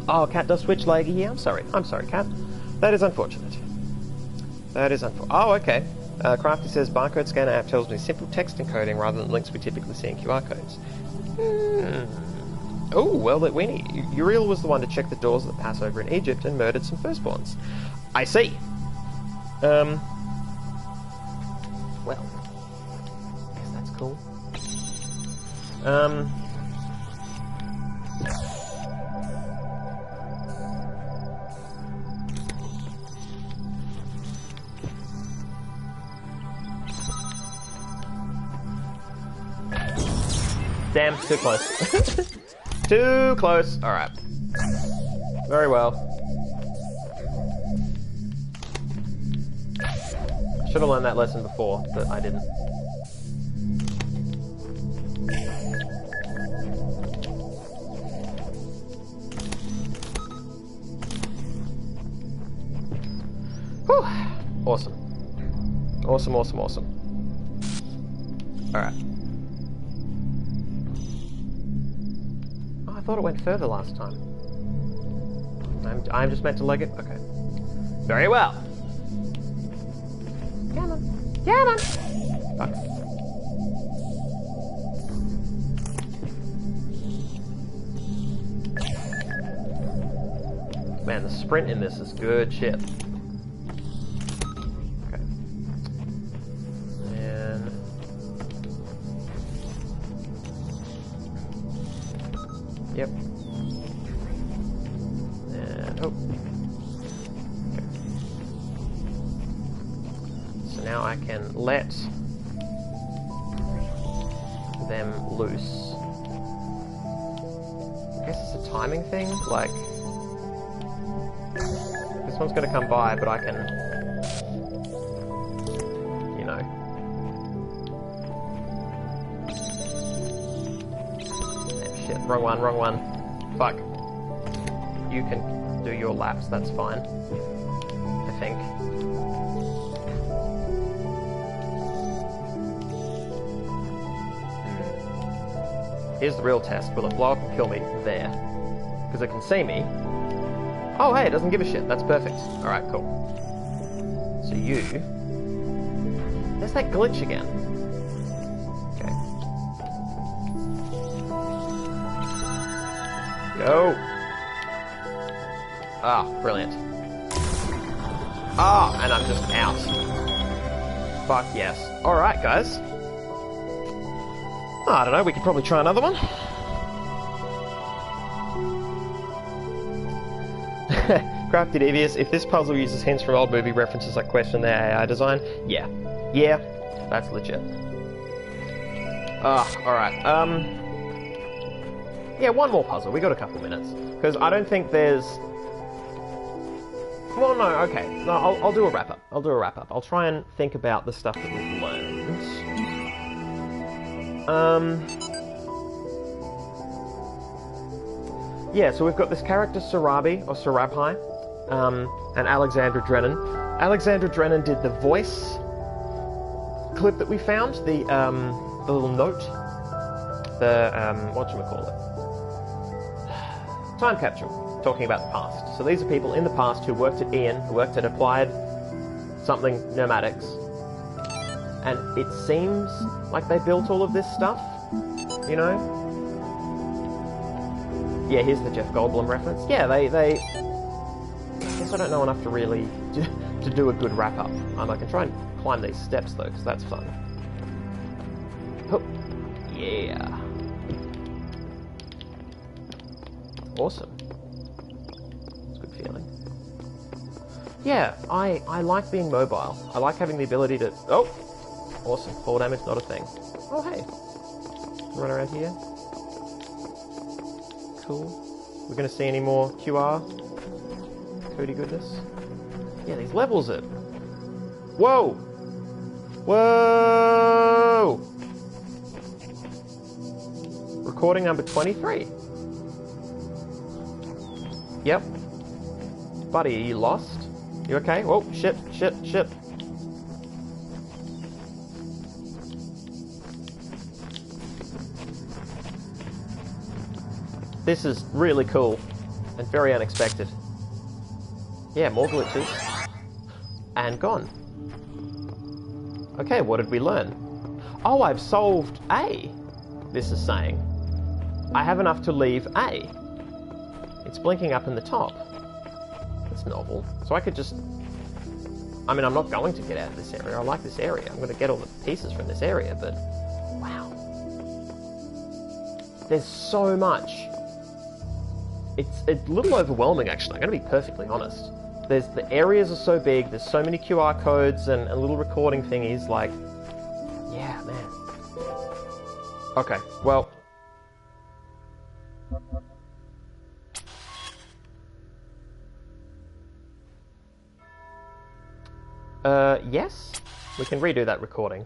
Oh, Cat does switch leg. Yeah, I'm sorry, Cat. That is unfortunate. That is unfortunate. Oh, okay. Crafty says, barcode scanner app tells me simple text encoding rather than links we typically see in QR codes. Oh, well, that Winnie. Uriel was the one to check the doors of the Passover in Egypt and murdered some firstborns. I see. Well, I guess that's cool. Damn, too close. Too close. Alright. Very well. Should have learned that lesson before, but I didn't. Whew. Awesome. Awesome, awesome, awesome. Alright. Oh, I thought it went further last time. I'm just meant to leg it? Okay. Very well. Come on. Come on! Fuck. Man, the sprint in this is good shit. Okay. And... Yep. And... Oh. Okay. So now I can let them loose. I guess it's a timing thing, like... This one's going to come by, but I can, you know. Damn, shit, wrong one, wrong one. Fuck. You can do your laps, that's fine. I think. Here's the real test. Will it blow up and kill me there? Because it can see me. Oh, hey, it doesn't give a shit. That's perfect. Alright, cool. So you... There's that glitch again. Okay. Go! Ah, brilliant. Ah, and I'm just out. Fuck yes. Alright, guys. I don't know, we could probably try another one. Crafty Devious, if this puzzle uses hints from old movie references, I question their AI design. Yeah. Yeah, that's legit. Alright. Yeah, one more puzzle. We got a couple minutes. Because I don't think there's... Well, no, okay. No, I'll do a wrap-up. I'll try and think about the stuff that we've learned. Yeah, so we've got this character Sarabi, or Sarabhai, and Alexandra Drennan. Alexandra Drennan did the voice clip that we found, the little note, the, whatchamacallit? Time capsule, talking about the past. So these are people in the past who worked at Ian, who worked at Applied something Pneumatics, and it seems like they built all of this stuff, you know? Yeah, here's the Jeff Goldblum reference. Yeah, they I guess I don't know enough to really to do a good wrap-up. I can try and climb these steps, though, because that's fun. Oh, yeah. Awesome. It's a good feeling. Yeah, I like being mobile. I like having the ability to... Oh! Awesome. Fall damage, not a thing. Oh, hey. Run around here. Cool. We're going to see any more QR? Cody goodness? Yeah, these levels are... Whoa! Whoa! Recording number 23. Yep. Buddy, are you lost? You okay? Oh, shit, shit, shit. This is really cool and very unexpected. Yeah, more glitches. And gone. Okay, what did we learn? Oh, I've solved A, this is saying. I have enough to leave A. It's blinking up in the top. That's novel. So I could just... I mean, I'm not going to get out of this area. I like this area. I'm going to get all the pieces from this area, but... Wow. There's so much. It's a little overwhelming, actually. I'm going to be perfectly honest. The areas are so big, there's so many QR codes and little recording thingies, like... Yeah, man. Okay, well, yes? We can redo that recording.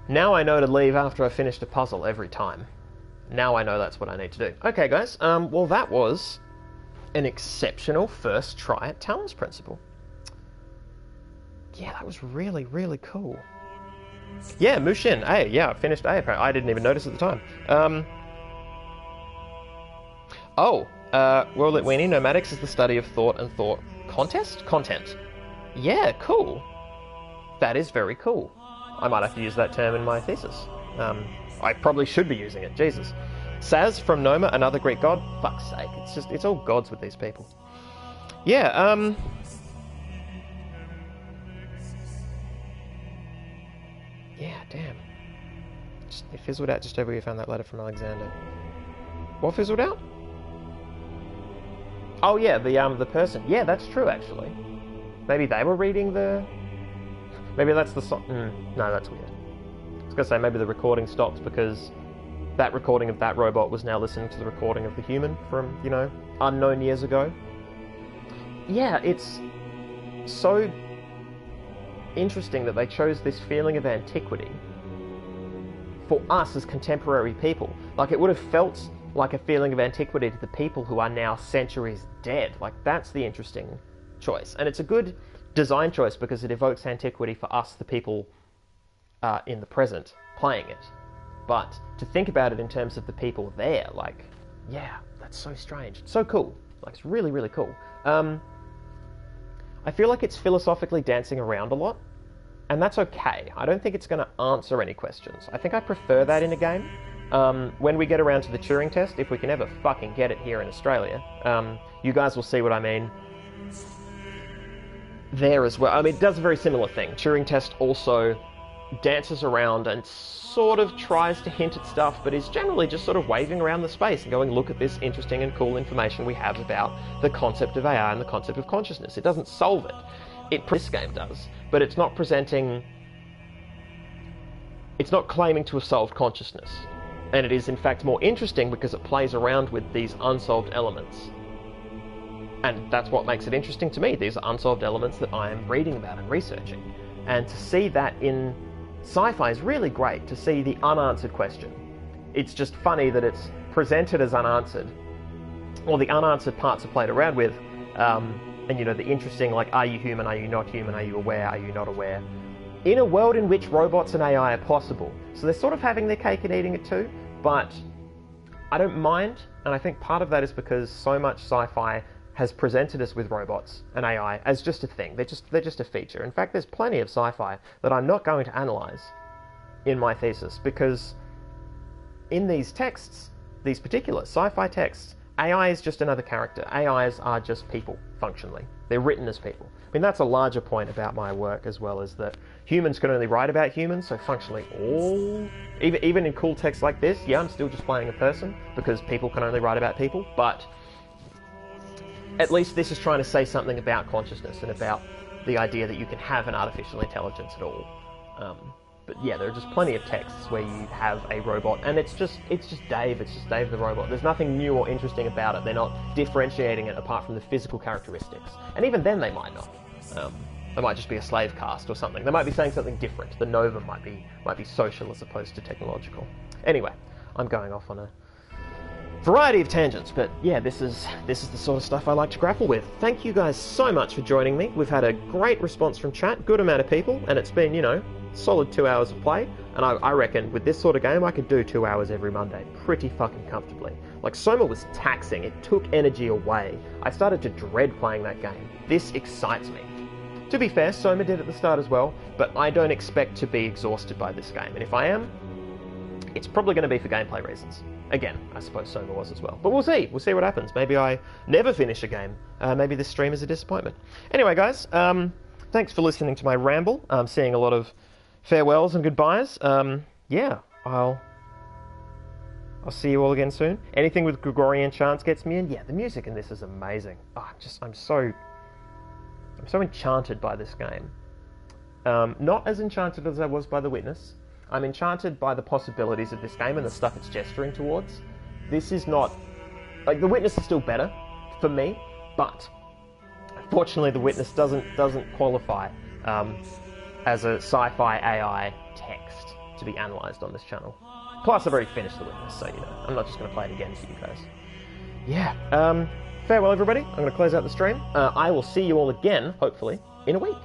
Now I know to leave after I've finished a puzzle every time. Now I know that's what I need to do. Okay, guys, well, that was an exceptional first try at Talos Principle. Yeah, that was really, really cool. Yeah, Mushin, A. Yeah, I finished A, apparently. I didn't even notice at the time. World Lit Weenie, Nomadics is the study of thought and thought content. Yeah, cool. That is very cool. I might have to use that term in my thesis. I probably should be using it, Jesus. Saz from Noma, another Greek god? Fuck's sake, it's all gods with these people. Yeah, yeah, damn. It fizzled out just over where you found that letter from Alexander. What fizzled out? Oh yeah, the person. Yeah, that's true actually. Maybe they were reading the... Maybe that's the song. No, that's weird. I was gonna say maybe the recording stopped because that recording of that robot was now listening to the recording of the human from, you know, unknown years ago. Yeah, it's so interesting that they chose this feeling of antiquity for us as contemporary people. Like, it would have felt like a feeling of antiquity to the people who are now centuries dead. Like, that's the interesting choice. And it's a good design choice because it evokes antiquity for us, the people in the present, playing it. But to think about it in terms of the people there, like, yeah, that's so strange. It's so cool. Like, it's really, really cool. I feel like it's philosophically dancing around a lot, and that's okay. I don't think it's going to answer any questions. I think I prefer that in a game. When we get around to the Turing test, if we can ever fucking get it here in Australia, you guys will see what I mean there as well. I mean, it does a very similar thing. Turing test also dances around and sort of tries to hint at stuff, but is generally just sort of waving around the space and going, look at this interesting and cool information we have about the concept of AI and the concept of consciousness. It doesn't solve it. This game does, but it's not presenting... It's not claiming to have solved consciousness. And it is, in fact, more interesting because it plays around with these unsolved elements. And that's what makes it interesting to me. These are unsolved elements that I am reading about and researching. And to see that in sci-fi is really great, to see the unanswered question. It's just funny that it's presented as unanswered, or the unanswered parts are played around with, and you know, the interesting, like, are you human, are you not human, are you aware, are you not aware, in a world in which robots and AI are possible. So they're sort of having their cake and eating it too, but I don't mind, and I think part of that is because so much sci-fi has presented us with robots and AI as just a thing. They're just a feature. In fact, there's plenty of sci-fi that I'm not going to analyze in my thesis, because in these texts, these particular sci-fi texts, AI is just another character. AIs are just people, functionally. They're written as people. I mean, that's a larger point about my work as well, is that humans can only write about humans, so functionally even in cool texts like this, yeah, I'm still just playing a person, because people can only write about people, but at least this is trying to say something about consciousness and about the idea that you can have an artificial intelligence at all. But yeah, there are just plenty of texts where you have a robot, and it's just Dave the robot. There's nothing new or interesting about it. They're not differentiating it apart from the physical characteristics. And even then they might not. It might just be a slave caste or something. They might be saying something different. The Nova might be social as opposed to technological. Anyway, I'm going off on a variety of tangents, but yeah, this is the sort of stuff I like to grapple with. Thank you guys so much for joining me. We've had a great response from chat, good amount of people, and it's been, you know, solid 2 hours of play, and I reckon with this sort of game I could do 2 hours every Monday pretty fucking comfortably. Like, Soma was taxing, it took energy away. I started to dread playing that game. This excites me. To be fair, Soma did at the start as well, but I don't expect to be exhausted by this game, and if I am, it's probably going to be for gameplay reasons. Again, I suppose Soma was as well. But we'll see what happens. Maybe I never finish a game. Maybe this stream is a disappointment. Anyway, guys, thanks for listening to my ramble. I'm seeing a lot of farewells and goodbyes. Yeah, I'll see you all again soon. Anything with Gregorian chants gets me in. Yeah, the music in this is amazing. Oh, I'm so enchanted by this game. Not as enchanted as I was by The Witness. I'm enchanted by the possibilities of this game and the stuff it's gesturing towards. This is not... Like, The Witness is still better, for me, but Fortunately, The Witness doesn't qualify as a sci-fi AI text to be analysed on this channel. Plus, I've already finished The Witness, so, you know, I'm not just going to play it again for you guys. Yeah, farewell everybody. I'm going to close out the stream. I will see you all again, hopefully, in a week.